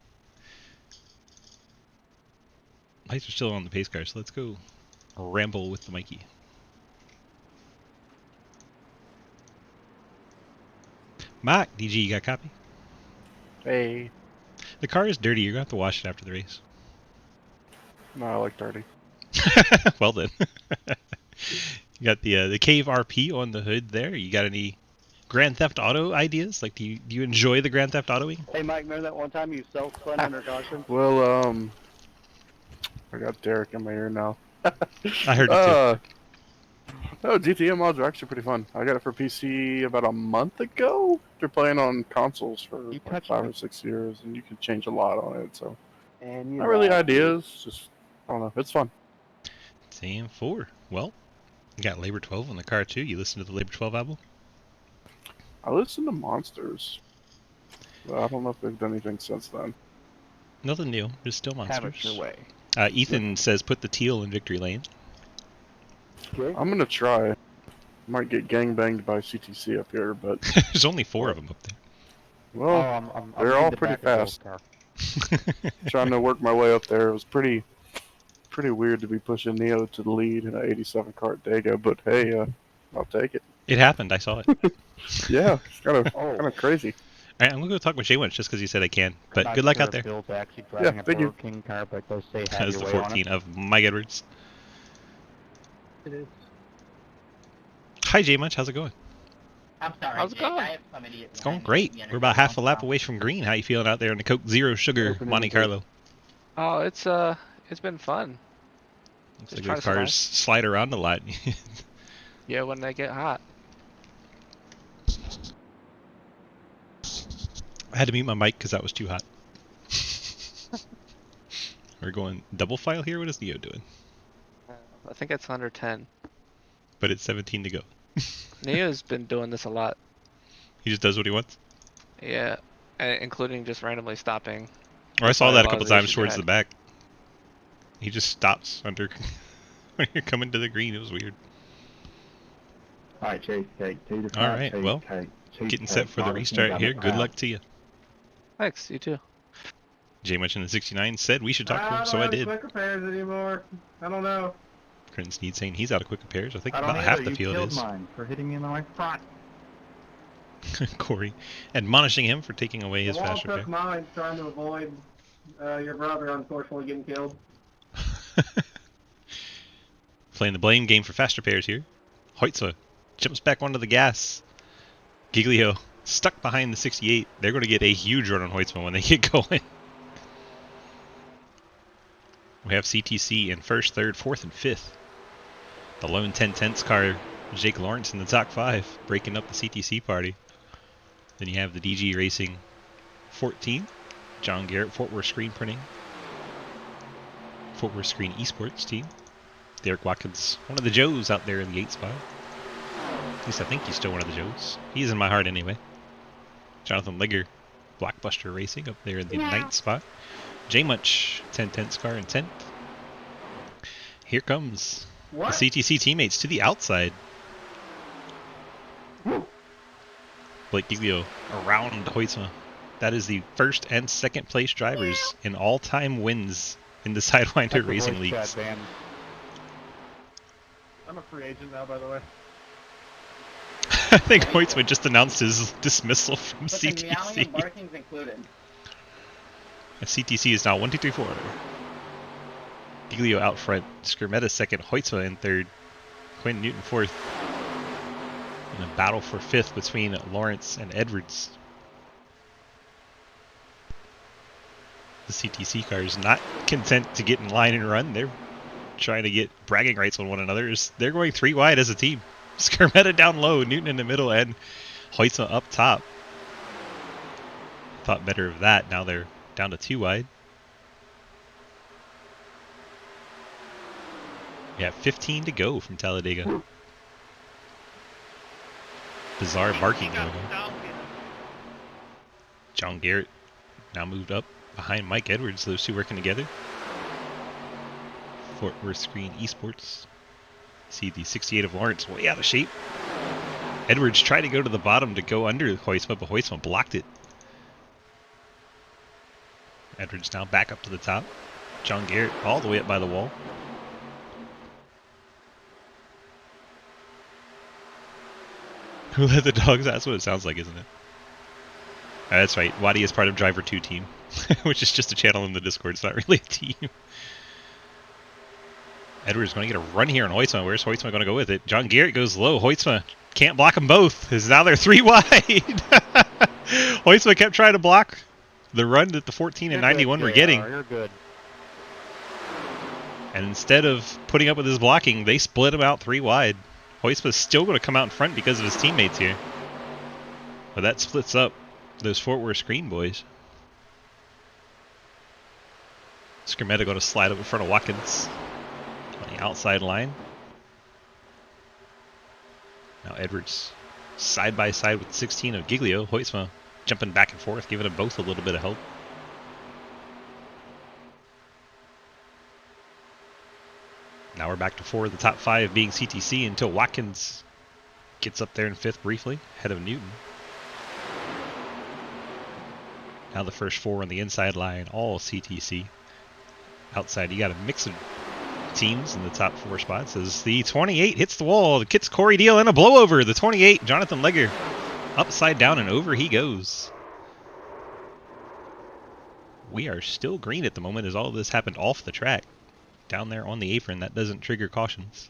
Lights are still on the pace car, so let's go ramble with the Mikey. Mark, DG, you got a copy? Hey. The car is dirty. You're going to have to wash it after the race. No, I like dirty. Well then. You got the Cave RP on the hood there. You got any Grand Theft Auto ideas? Like, do you enjoy the Grand Theft Autoing? Hey, Mike, remember that one time you self-spun under caution? Well, I got Derek in my ear now. I heard it too. Oh, GTA mods are actually pretty fun. I got it for PC about a month ago. They're playing on consoles for like 5 or 6 years, and you can change a lot on it. So, And not really ideas, just I don't know. It's fun. Same 4. Well, you got Labor 12 on the car too. You listen to the Labor 12 album? I listen to Monsters. But I don't know if they've done anything since then. Nothing new. Just still Monsters. Have it your way. Ethan says put the teal in victory lane. Okay. I'm gonna try. Might get gangbanged by CTC up here, but There's only 4 of them up there. well, I'm they're all pretty fast. Trying to work my way up there. It was pretty weird to be pushing Neo to the lead in an 87 car at Talladega, but hey, I'll take it. It happened. I saw it. Yeah, it's kind of crazy. All right, I'm going to go talk with Jay Winch just because he said I can. But good luck out there. Bill's actually driving a thank you. Burger King car, but those say That have was your the way on 14 it. of Mike Edwards. It is. Hi, Jay Munch. How's it going? I'm sorry, How's it Jake. going? I have some idiot. It's going great. We're about half a lap away from green. How you feeling out there in the Coke Zero Sugar Open Monte indication. Carlo? Oh, it's been fun. Looks Just like trying those to survive. cars slide around a lot. Yeah, when they get hot. I had to mute my mic because that was too hot. We're going double file here. What is Neo doing? I think it's under 10. But it's 17 to go. Neo's been doing this a lot. He just does what he wants. Yeah, including just randomly stopping. Or I saw Probably that a lot couple of the times issues towards you the back. He just stops under when you're coming to the green. It was weird. All right, Chase, take 2 to 5. All right, Chase, well, take, Chase, getting take. set for the Robinson restart got here. it Good out. luck to you. Thanks, you too. J Much in the 69 said we should talk to him, so I did. quick repairs anymore. I don't know. Prince Need saying he's out of quick repairs. I think I don't about either. half the You field killed is. mine for hitting me in the right spot. Corey admonishing him for taking away his The wall fast took repair. mine, trying to avoid your brother unfortunately getting killed. Playing the blame game for fast repairs here. Hoytza jumps back onto the gas. Giglio stuck behind the 68. They're going to get a huge run on Hoytzman when they get going. We have CTC in first, third, fourth, and fifth. The lone 10-10s car, Jake Lawrence in the top 5, breaking up the CTC party. Then you have the DG Racing 14, John Garrett, Fort Worth Screen Printing, Fort Worth Screen Esports team. Derek Watkins, one of the Joes out there in the 8th spot. At least I think he's still one of the Joes. He's in my heart anyway. Jonathan Ligger, Blockbuster Racing up there in the 9th spot. J Much, 10-10s car in 10th. Here comes What? the CTC teammates to the outside. Blake Giglio around Hoytsma. That is the first and second place drivers in all-time wins in the Sidewinder Racing Leagues. I'm a free agent now, by the way. I think Hoytsma just announced his dismissal from But the meowing and CTC. barking's included. CTC is now 1, 2, 3, 4. Giglio out front, Skermetta second, Hoytsma in third, Quinn Newton fourth. In a battle for fifth between Lawrence and Edwards. The CTC car is not content to get in line and run. They're trying to get bragging rights on one another. They're going 3 wide as a team. Skermetta down low, Newton in the middle, and Hoytsma up top. Thought better of that. Now they're down to 2 wide. Yeah, 15 to go from Talladega. Bizarre barking going on. John Garrett now moved up behind Mike Edwards. Those two working together. Fort Worth Screen Esports. See the 68 of Lawrence way out of shape. Edwards tried to go to the bottom to go under Hoytsma, but Hoytsma blocked it. Edwards now back up to the top. John Garrett all the way up by the wall. Who let the dogs out? That's what it sounds like, isn't it? That's right. Wadi is part of Driver 2 team, which is just a channel in the Discord. It's not really a team. Edwards going to get a run here on Hoytsma. Where's Hoytsma going to go with it? John Garrett goes low. Hoytsma can't block them both. Now they're 3 wide. Hoytsma kept trying to block the run that the 14 and 91 were getting. You're good. And instead of putting up with his blocking, they split him out 3 wide. Hoytsma's still going to come out in front because of his teammates here. But that splits up those Fort Worth Screen boys. Skermetta going to slide up in front of Watkins on the outside line. Now Edwards side by side with 16 of Giglio. Hoytsma jumping back and forth, giving them both a little bit of help. Now we're back to 4 of the top 5 being CTC until Watkins gets up there in 5th briefly, ahead of Newton. Now the first 4 on the inside line, all CTC. Outside, you got a mix of teams in the top 4 spots as the 28 hits the wall. The Kits Corey deal and a blowover. The 28, Jonathan Legger, upside down and over he goes. We are still green at the moment as all of this happened off the track. Down there on the apron, that doesn't trigger cautions.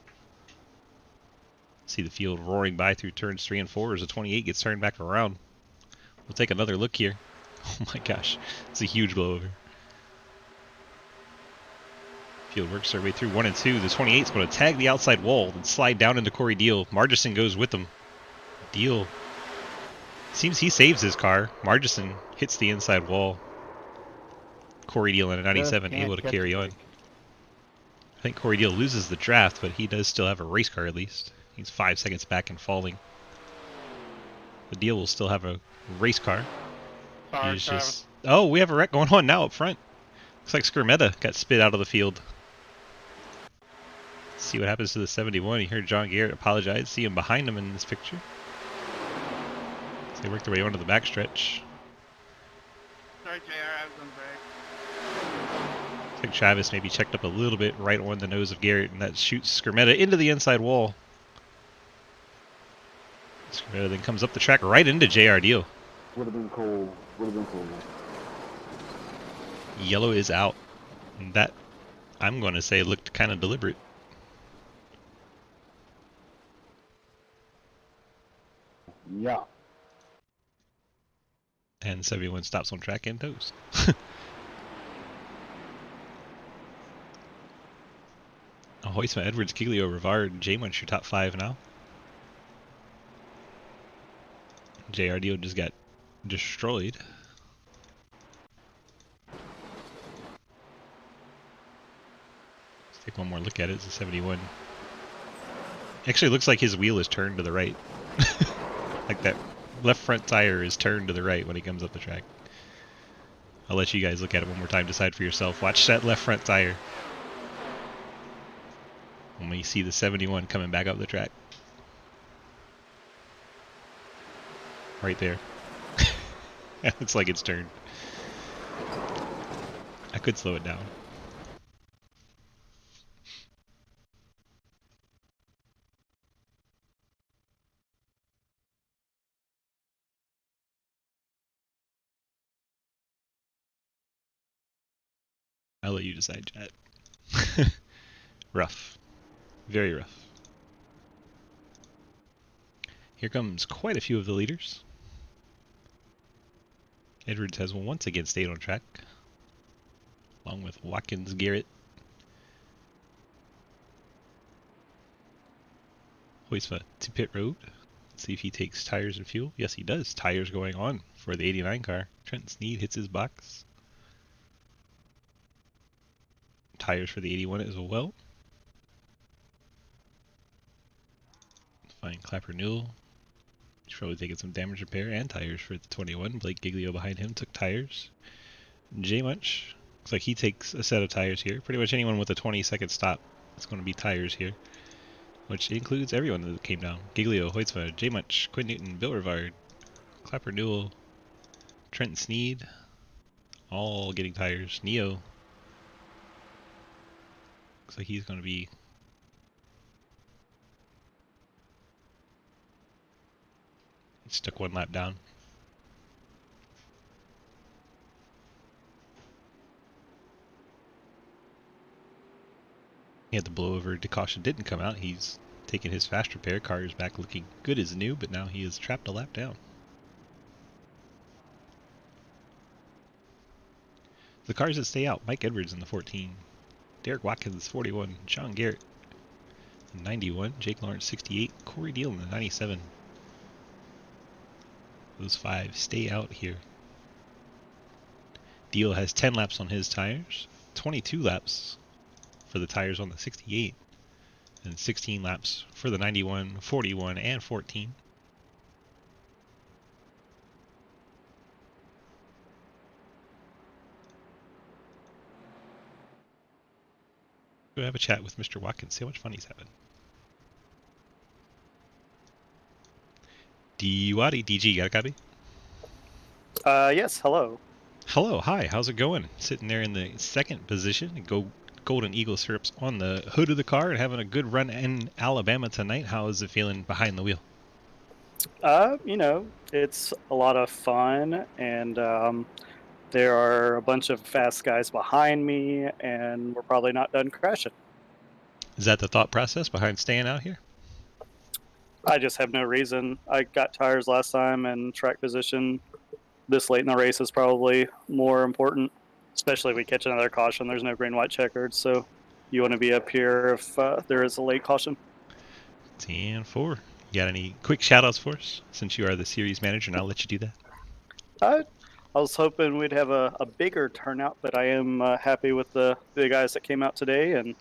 See the field roaring by through turns 3 and 4 as the 28 gets turned back around. We'll take another look here. Oh my gosh, it's a huge blowover. Field works their way through 1 and 2. The 28 is going to tag the outside wall and slide down into Corey Deal. Margison goes with them. Deal. Seems he saves his car. Margison hits the inside wall. Corey Deal in a 97 able to carry on. I think Corey Deal loses the draft, but he does still have a race car at least. He's 5 seconds back and falling. The Deal will still have a race car. Sorry, He's just... Oh, we have a wreck going on now up front. Looks like Skirmetta got spit out of the field. Let's see what happens to the 71. You heard John Garrett apologize. See him behind him in this picture. So they work their way onto the backstretch. Sorry, JR, I was on break. I think Travis maybe checked up a little bit right on the nose of Garrett, and that shoots Skirmetta into the inside wall. Skirmetta then comes up the track right into JR Deal. Would have been cool. Would have been cool. Yellow is out. And that, I'm going to say, looked kind of deliberate. Yeah. And 71 stops on track and toes. Hoisman, Edwards, Giglio, Rivard, J-Munch your top 5 now. JRDO just got destroyed. Let's take one more look at it. It's a 71. Actually, it looks like his wheel is turned to the right. Like that left front tire is turned to the right when he comes up the track. I'll let you guys look at it one more time, decide for yourself. Watch that left front tire when we see the 71 coming back up the track. Right there. It's like it's turned. I could slow it down. I'll let you decide, chat. Rough. Very rough. Here comes quite a few of the leaders. Edwards has once again stayed on track, along with Watkins, Garrett. Hoisma to pit road. Let's see if he takes tires and fuel. Yes, he does. Tires going on for the 89 car. Trent Sneed hits his box. Tires for the 81 as well. Find Clapper Newell. He's probably taking some damage repair and tires for the 21. Blake Giglio behind him took tires. J-Munch, looks like he takes a set of tires here. Pretty much anyone with a 20-second stop is going to be tires here, which includes everyone that came down. Giglio, Hoitzma, J-Munch, Quinn Newton, Bill Rivard, Clapper Newell, Trenton Sneed, all getting tires. Neo, looks like he's going to be... He took one lap down. He had the blowover. DeCaution didn't come out. He's taking his fast repair. Car is back looking good as new, but now he is trapped a lap down. The cars that stay out: Mike Edwards in the 14, Derek Watkins 41, John Garrett 91, Jake Lawrence 68, Corey Deal in the 97. Those 5 stay out here. Deal has 10 laps on his tires, 22 laps for the tires on the 68, and 16 laps for the 91, 41, and 14. Go have a chat with Mr. Watkins, see how much fun he's having. D-Waddy, DG, got a copy? Yes, hello. Hello, hi, how's it going? Sitting there in the second position, Golden Eagle syrups on the hood of the car and having a good run in Alabama tonight. How is it feeling behind the wheel? You know, it's a lot of fun, and there are a bunch of fast guys behind me, and we're probably not done crashing. Is that the thought process behind staying out here? I just have no reason. I got tires last time, and track position this late in the race is probably more important, especially if we catch another caution. There's no green, white checkered, so you want to be up here if there is a late caution. 10-4. You got any quick shout-outs for us? Since you are the series manager, and I'll let you do that. I was hoping we'd have a bigger turnout, but I am happy with the guys that came out today, and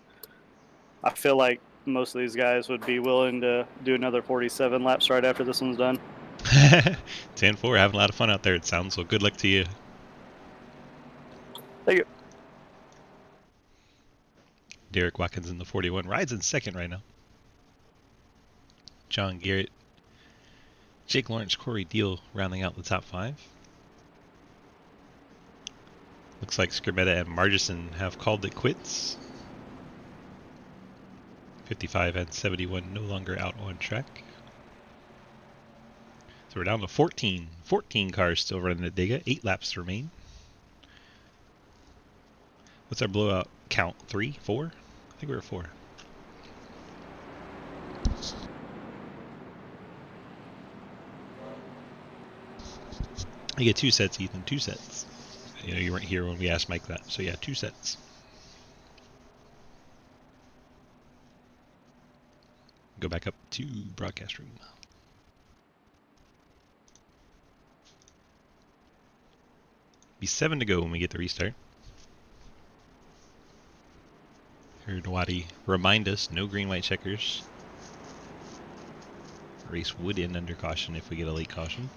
I feel like most of these guys would be willing to do another 47 laps right after this one's done. 10-4, having a lot of fun out there, it sounds. So good luck to you. Thank you. Derek Watkins in the 41 rides in second right now. John Garrett, Jake Lawrence, Corey Deal rounding out the top 5. Looks like Scribetta and Margison have called it quits. 55 and 71 no longer out on track. So we're down to 14. 14 cars still running at Talladega. 8 laps remain. What's our blowout count? 3? 4? I think we were 4. You get 2 sets, Ethan. 2 sets. You know, you weren't here when we asked Mike that. So yeah, 2 sets. Go back up to broadcast room. Be 7 to go when we get the restart. Heard Waddy remind us, no green, white checkers. Race would end under caution if we get a late caution.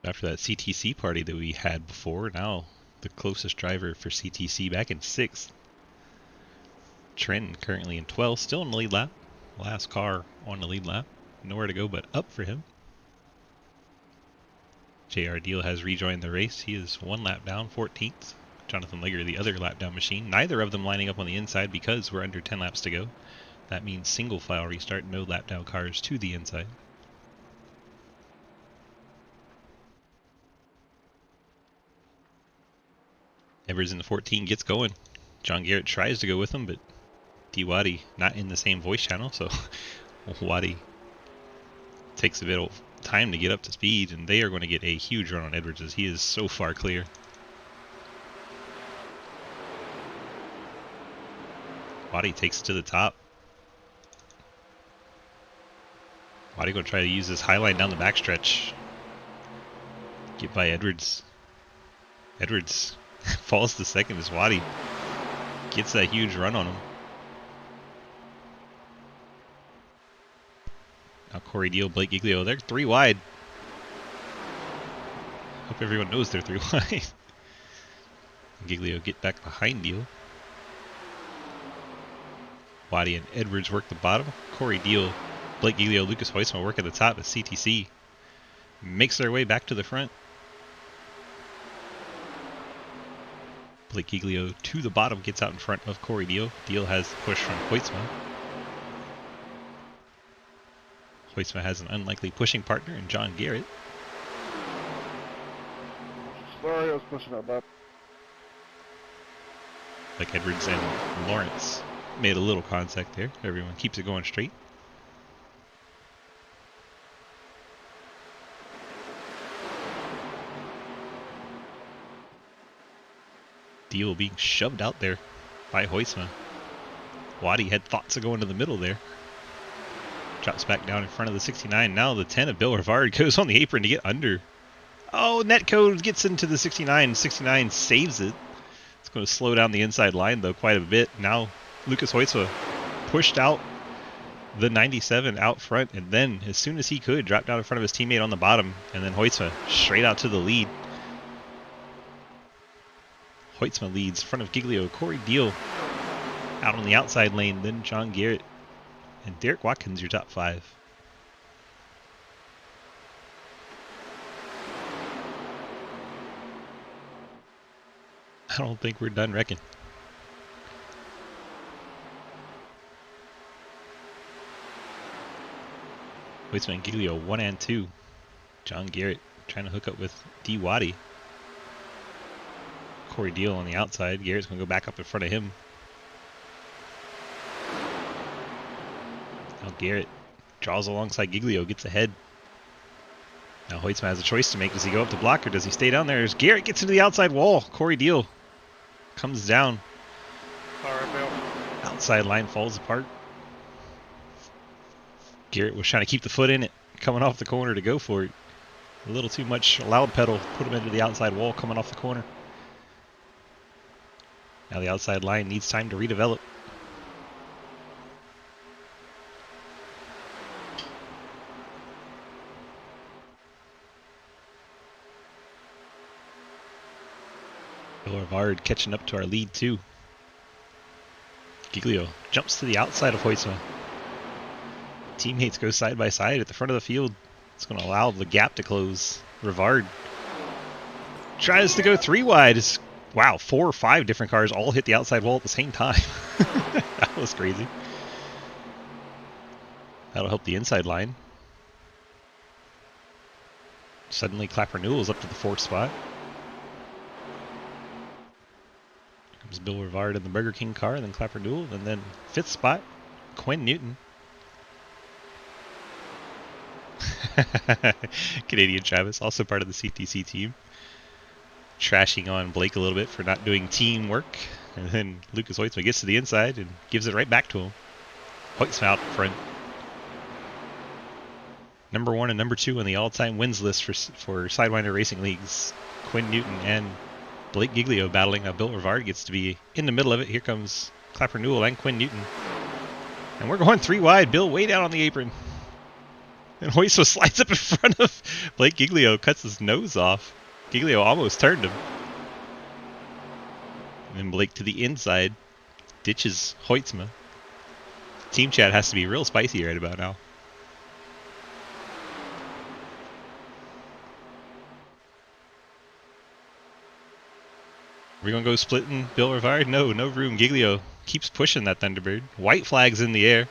After that CTC party that we had before, now the closest driver for CTC back in 6th. Trenton currently in 12th, still in the lead lap. Last car on the lead lap. Nowhere to go but up for him. JR Deal has rejoined the race. He is 1 lap down, 14th. Jonathan Legger, the other lap down machine. Neither of them lining up on the inside because we're under 10 laps to go. That means single file restart, no lap down cars to the inside. Evers in the 14 gets going. John Garrett tries to go with him, but D. Waddy not in the same voice channel, so Waddy takes a bit of time to get up to speed, and they are going to get a huge run on Edwards as he is so far clear. Waddy takes it to the top. Waddy going to try to use this high line down the backstretch. Get by Edwards. Edwards falls to second as Waddy gets that huge run on him. Now Corey Deal, Blake Giglio, they're 3 wide. Hope everyone knows they're 3 wide. Giglio get back behind Deal. Waddy and Edwards work the bottom. Corey Deal, Blake Giglio, Lucas Hoisman work at the top as CTC makes their way back to the front. Blake Giglio to the bottom gets out in front of Corey Deal. Deal has the push from Hoisman. Hoisman has an unlikely pushing partner in John Garrett. Sorry, I was pushing up, bud. Like Edwards and Lawrence made a little contact there. Everyone keeps it going straight. Deal being shoved out there by Hoisman. Waddy had thoughts of going to the middle there. Drops back down in front of the 69. Now the 10 of Bill Rivard goes on the apron to get under. Oh, Netcode gets into the 69. 69 saves it. It's going to slow down the inside line, though, quite a bit. Now Lucas Hoytsma pushed out the 97 out front, and then, as soon as he could, dropped down in front of his teammate on the bottom, and then Hoytsma straight out to the lead. Hoytsma leads in front of Giglio. Corey Deal out on the outside lane, then John Garrett. And Derek Watkins, your top 5. I don't think we're done wrecking. Hoytsman and Giglio 1 and 2. John Garrett trying to hook up with D. Waddy. Corey Deal on the outside. Garrett's going to go back up in front of him. Now Garrett draws alongside Giglio, gets ahead. Now Hoytsma has a choice to make. Does he go up to block or does he stay down there? As Garrett gets into the outside wall. Corey Deal comes down. Sorry, Bill. Outside line falls apart. Garrett was trying to keep the foot in it, coming off the corner to go for it. A little too much loud pedal, put him into the outside wall coming off the corner. Now the outside line needs time to redevelop. Boulevard catching up to our lead too. Giglio jumps to the outside of Hoytsma. Teammates go side by side at the front of the field. It's going to allow the gap to close. Rivard tries to go 3 wide. Wow, 4 or 5 different cars all hit the outside wall at the same time. That was crazy. That'll help the inside line. Suddenly Clapper Newell is up to the 4th spot. Here comes Bill Rivard in the Burger King car, and then Clapper Newell, and then 5th spot, Quinn Newton. Canadian Travis, also part of the CTC team. Trashing on Blake a little bit for not doing teamwork. And then Lucas Hoytsma gets to the inside and gives it right back to him. Hoytsma out front. Number 1 and number 2 on the all-time wins list for Sidewinder Racing Leagues. Quinn Newton and Blake Giglio battling. Now Bill Rivard gets to be in the middle of it. Here comes Clapper Newell and Quinn Newton. And we're going 3 wide. Bill way down on the apron. And Hoytsma slides up in front of Blake Giglio, cuts his nose off. Giglio almost turned him. And then Blake to the inside, ditches Hoytsma. Team chat has to be real spicy right about now. Are we going to go splitting Bill Rivard? No, no room. Giglio keeps pushing that Thunderbird. White flag's in the air.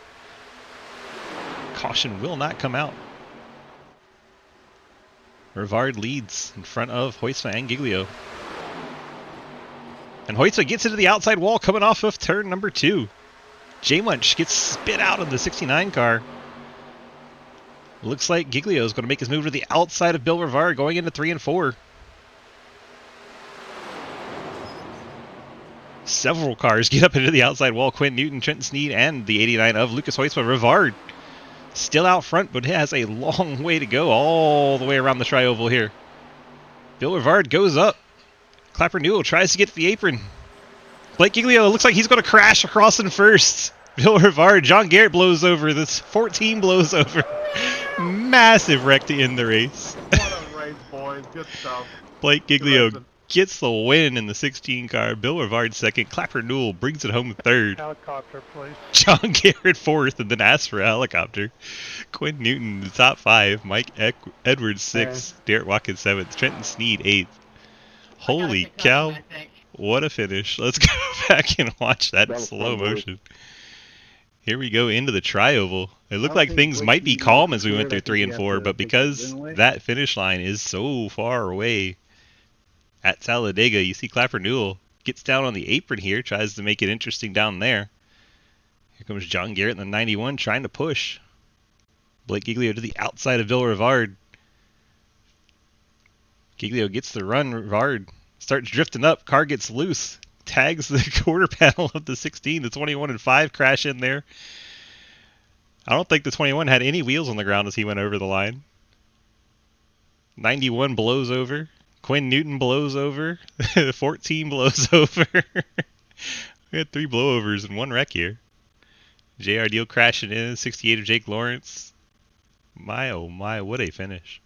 Caution will not come out. Rivard leads in front of Hoytsma and Giglio. And Hoytsma gets into the outside wall coming off of turn number 2. J-Munch gets spit out of the 69 car. Looks like Giglio is going to make his move to the outside of Bill Rivard going into 3 and 4. Several cars get up into the outside wall. Quinn Newton, Trenton Sneed, and the 89 of Lucas Hoytsma. Rivard still out front, but has a long way to go all the way around the tri-oval here. Bill Rivard goes up. Clapper Newell tries to get to the apron. Blake Giglio looks like he's going to crash across in first. Bill Rivard, John Garrett blows over. This 14 blows over. Massive wreck to end the race. What a race, boys. Good stuff. Blake Giglio gets the win in the 16 car. Bill Rivard second. Clapper Newell brings it home third. Helicopter, please. John Garrett fourth, and then asks for a helicopter. Quinn Newton the top 5. Mike Edwards 6th. Derek Watkins 7th. Trenton Sneed 8th. Holy cow. What a finish. Let's go back and watch that in slow motion. Here we go into the tri-oval. It looked like things might be calm as we went through 3 and 4, but because that finish line is so far away at Talladega, you see Clapper Newell gets down on the apron here, tries to make it interesting down there. Here comes John Garrett in the 91 trying to push. Blake Giglio to the outside of Bill Rivard. Giglio gets the run. Rivard starts drifting up. Car gets loose. Tags the quarter panel of the 16. The 21 and 5 crash in there. I don't think the 21 had any wheels on the ground as he went over the line. 91 blows over. Quinn Newton blows over. 14 blows over. We had 3 blowovers and 1 wreck here. JR Deal crashing in. 68 of Jake Lawrence. My oh my, what a finish.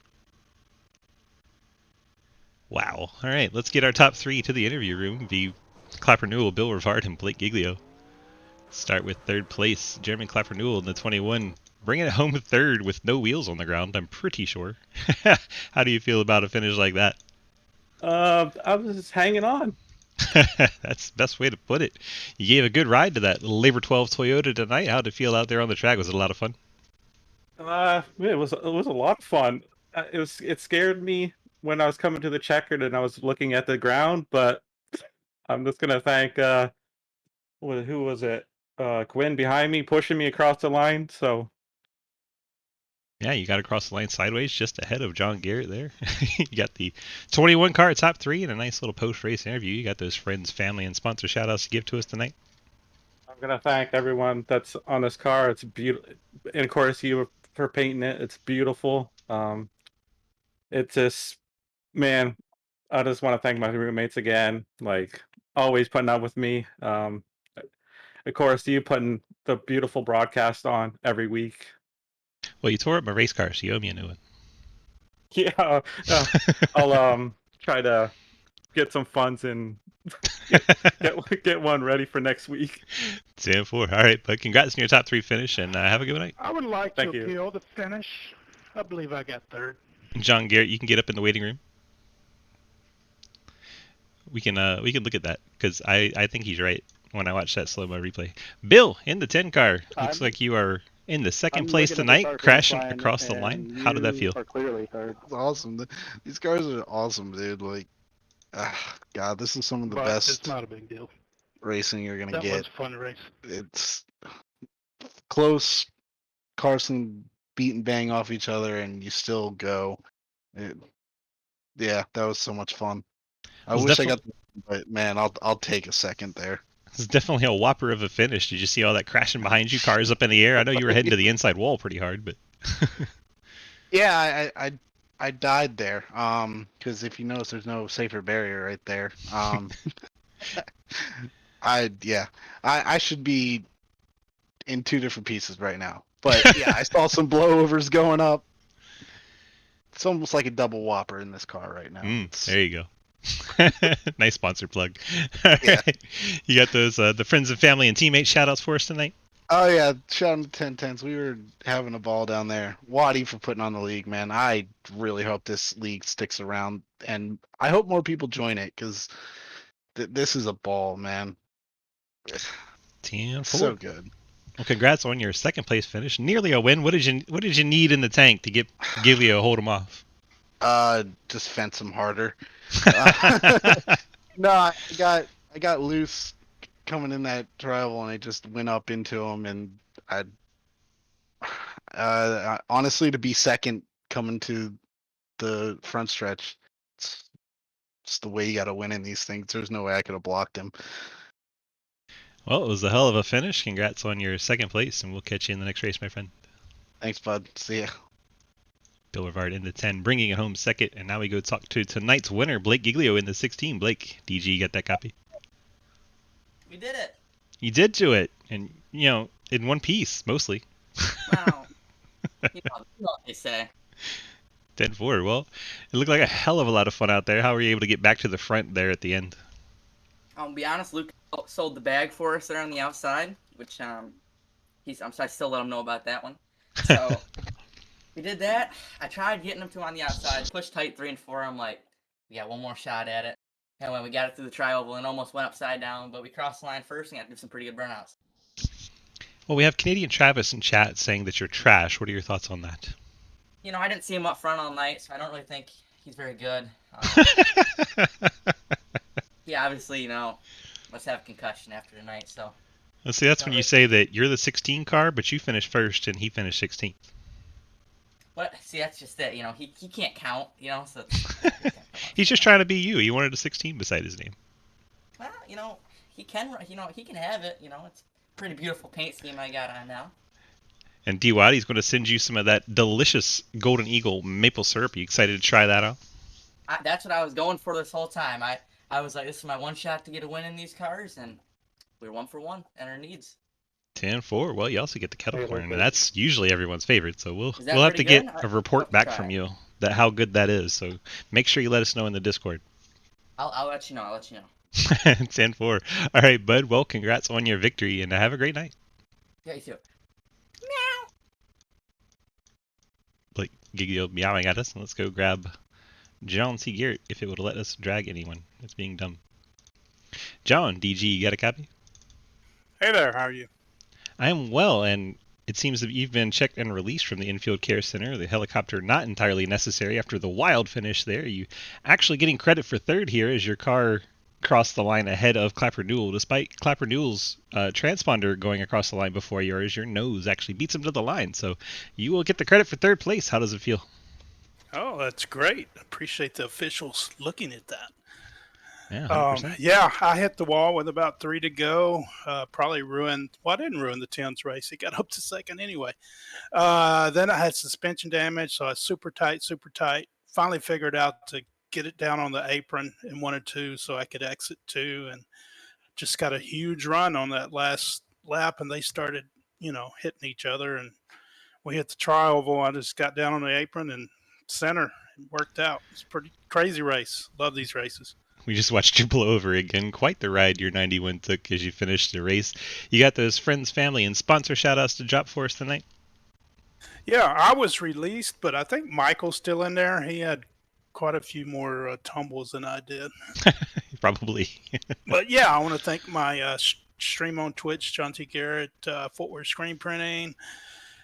Wow. All right, let's get our top 3 to the interview room. Be Clapper Newell, Bill Rivard, and Blake Giglio. Start with 3rd place, Jeremy Clapper Newell in the 21. Bringing it home 3rd with no wheels on the ground, I'm pretty sure. How do you feel about a finish like that? I was just hanging on. That's the best way to put it. You gave a good ride to that Labor 12 Toyota tonight. How did it feel out there on the track? Was it a lot of fun? It was a lot of fun. It scared me when I was coming to the checkered and I was looking at the ground, but I'm just gonna thank who was it? Quinn behind me pushing me across the line. So Yeah, you got across the line sideways just ahead of John Garrett there. You got the 21 car top 3 and a nice little post-race interview. You got those friends, family, and sponsor shout-outs to give to us tonight. I'm gonna thank everyone that's on this car. It's beautiful, and of course you for painting it. It's beautiful. It's just, man, I just want to thank my roommates again. Like always putting up with me. Of course, you putting the beautiful broadcast on every week. Well, you tore up my race car, so you owe me a new one. Yeah, I'll try to get some funds and get one ready for next week. 10-4. All right, but congrats on your top 3 finish, and have a good night. I would like Thank to you. appeal the finish. I believe I got third. John Garrett, you can get up in the waiting room. We can look at that because I think he's right when I watch that slow-mo replay. Bill in the 10 car. Looks like you are in the second place tonight, crashing across the line. How did that feel? Are clearly third. It's awesome. These cars are awesome, dude. Like, God, this is some of the But best it's not a big deal. racing you're gonna That get. was a fun race. It's close. Cars can beat and bang off each other, and you still go. Yeah, that was so much fun. I It's wish I got, but man, I'll take a second there. It's definitely a whopper of a finish. Did you see all that crashing behind you? Cars up in the air. I know you were heading to the inside wall pretty hard, but Yeah, I died there. Because if you notice, there's no safer barrier right there. I should be in 2 different pieces right now. But yeah, I saw some blowovers going up. It's almost like a double whopper in this car right now. There you go. Nice sponsor plug. All Yeah. right. You got those the friends and family and teammates shout outs for us tonight? Oh yeah, shout out to 1010s. We were having a ball down there. Waddy for putting on the league, man. I really hope this league sticks around, and I hope more people join it because this is a ball, man. 10-4. So good. Well, congrats on your second place finish. Nearly a win. What did you need in the tank to get Giglio to hold him off? Just fence him harder. No, I got loose coming in that trial, and I just went up into him, and honestly, to be second coming to the front stretch, it's the way you got to win in these things. There's no way I could have blocked him. Well, it was a hell of a finish. Congrats on your second place, and we'll catch you in the next race, my friend. Thanks, bud. See ya. Bill Rivard in the 10, bringing it home second, and now we go talk to tonight's winner, Blake Giglio in the 16. Blake, DG, you got that copy? We did it. You did do it, and in one piece mostly. Wow. You know what they say. 10-4. Well, it looked like a hell of a lot of fun out there. How were you able to get back to the front there at the end? I'll be honest, Luke sold the bag for us there on the outside, which I'm sorry, I still let him know about that one. So we did that. I tried getting him to on the outside, pushed tight 3 and 4. I'm like, we got one more shot at it. And when we got it through the tri-oval and almost went upside down, but we crossed the line first and got to do some pretty good burnouts. Well, we have Canadian Travis in chat saying that you're trash. What are your thoughts on that? I didn't see him up front all night, so I don't really think he's very good. Yeah, obviously, must have a concussion after tonight, so. Let's see, that's when you say that you're the 16 car, but you finished first and he finished 16th. What? See, that's just it. He can't count, so. He's just trying to be you. He wanted a 16 beside his name. Well, he can have it. It's a pretty beautiful paint scheme I got on now. And D. Waddy's going to send you some of that delicious Golden Eagle maple syrup. You excited to try that out? That's what I was going for this whole time. I was like, this is my one shot to get a win in these cars, and we're 1 for 1 in our needs. 10-4. Well, you also get the kettle corn, and that's usually everyone's favorite. So we'll Is that have to pretty get good? a report back try from it. you that how good that is. So make sure you let us know in the Discord. I'll let you know. 10-4. All right, bud. Well, congrats on your victory, and have a great night. Yeah, you too. Like Giglio meowing at us, and let's go grab John C. Garrett if it would let us drag anyone. It's being dumb. John, DG, you got a copy? Hey there, how are you? I am well, and it seems that you've been checked and released from the infield care center. The helicopter not entirely necessary after the wild finish there. You actually getting credit for third here as your car crossed the line ahead of Clapper Newell. Despite Clapper Newell's transponder going across the line before yours, your nose actually beats him to the line. So you will get the credit for third place. How does it feel? Oh, that's great. Appreciate the officials looking at that. Yeah, 100%. Yeah, I hit the wall with about 3 to go. Probably ruined. Well, I didn't ruin the Tim's race. It got up to second anyway. Then I had suspension damage, so I was super tight, super tight. Finally figured out to get it down on the apron in 1 and 2 so I could exit 2, and just got a huge run on that last lap. And they started, hitting each other, and we hit the tri-oval. I just got down on the apron and center. It worked out. It's a pretty crazy race. Love these races. We just watched you blow over again. Quite the ride your 91 took as you finished the race. You got those friends, family, and sponsor shout-outs to drop for us tonight? Yeah, I was released, but I think Michael's still in there. He had quite a few more tumbles than I did. Probably. But yeah, I want to thank my stream on Twitch, John T. Garrett, Footwear Screen Printing,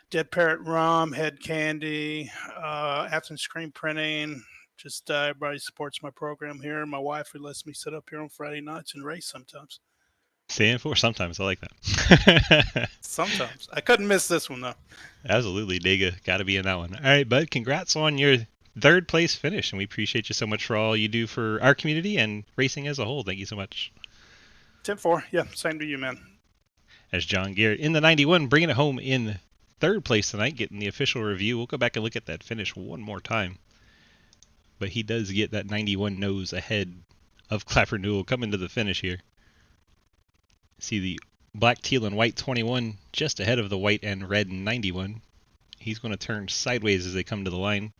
Dead Parrot Rum, Head Candy, Athens Screen Printing. Just everybody supports my program here. My wife, who lets me sit up here on Friday nights and race sometimes. Staying for sometimes. I like that. Sometimes. I couldn't miss this one, though. Absolutely, Dega. Got to be in that one. All right, bud. Congrats on your third place finish, and we appreciate you so much for all you do for our community and racing as a whole. Thank you so much. 10-4. Yeah, same to you, man. As John Garrett in the 91, bringing it home in third place tonight, getting the official review. We'll go back and look at that finish one more time. But he does get that 91 nose ahead of Clapper Newell coming to the finish here. See the black, teal, and white 21 just ahead of the white and red 91. He's going to turn sideways as they come to the line.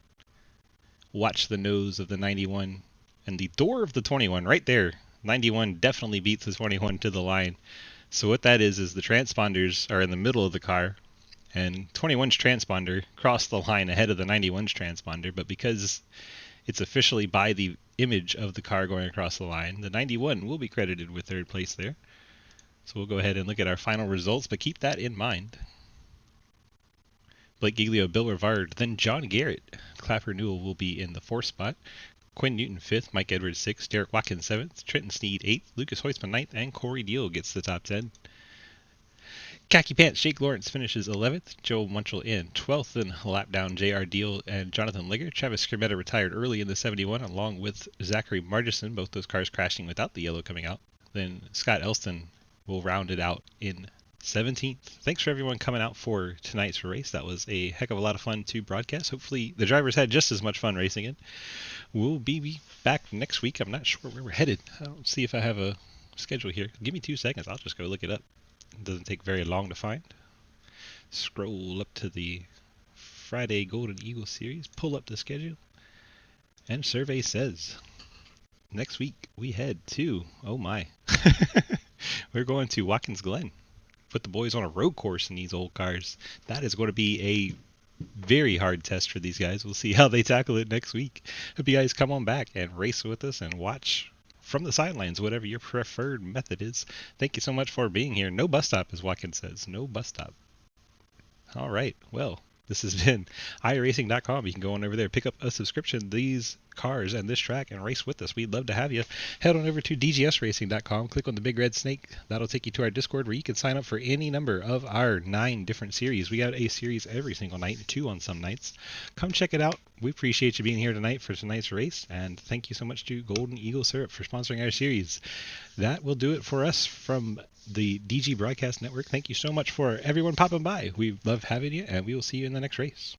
Watch the nose of the 91 and the door of the 21 right there. 91 definitely beats the 21 to the line. So what that is the transponders are in the middle of the car, and 21's transponder crossed the line ahead of the 91's transponder, but because it's officially by the image of the car going across the line, the 91 will be credited with third place there. So we'll go ahead and look at our final results, but keep that in mind. Blake Giglio, Bill Rivard, then John Garrett. Clapper Newell will be in the 4th spot. Quinn Newton 5th, Mike Edwards 6th, Derek Watkins 7th, Trenton Sneed 8th, Lucas Hoisman 9th, and Corey Deal gets the top 10. Khaki Pants, Jake Lawrence finishes 11th, Joe Munchel in 12th, and lap down J.R. Deal and Jonathan Ligger. Travis Scrimmetta retired early in the 71 along with Zachary Margison, both those cars crashing without the yellow coming out. Then Scott Elston will round it out in 17th. Thanks for everyone coming out for tonight's race. That was a heck of a lot of fun to broadcast. Hopefully the drivers had just as much fun racing it. We'll be back next week. I'm not sure where we're headed. I don't see if I have a schedule here. Give me 2 seconds. I'll just go look it up. It doesn't take very long to find. Scroll up to the Friday Golden Eagle Series. Pull up the schedule. And survey says next week we head to, oh my, we're going to Watkins Glen. Put the boys on a road course in these old cars. That is going to be a very hard test for these guys. We'll see how they tackle it next week. Hope you guys come on back and race with us and watch from the sidelines, whatever your preferred method is. Thank you so much for being here. No bus stop, as Watkins says. No bus stop. All right. Well, this has been iRacing.com. You can go on over there, pick up a subscription, these cars and this track, and race with us. We'd love to have you. Head on over to DGSRacing.com, click on the big red snake. That'll take you to our Discord where you can sign up for any number of our 9 different series. We got a series every single night, 2 on some nights. Come check it out. We appreciate you being here tonight for tonight's race, and thank you so much to Golden Eagle Syrup for sponsoring our series. That will do it for us from the DG Broadcast Network. Thank you so much for everyone popping by. We love having you, and we will see you in the next race.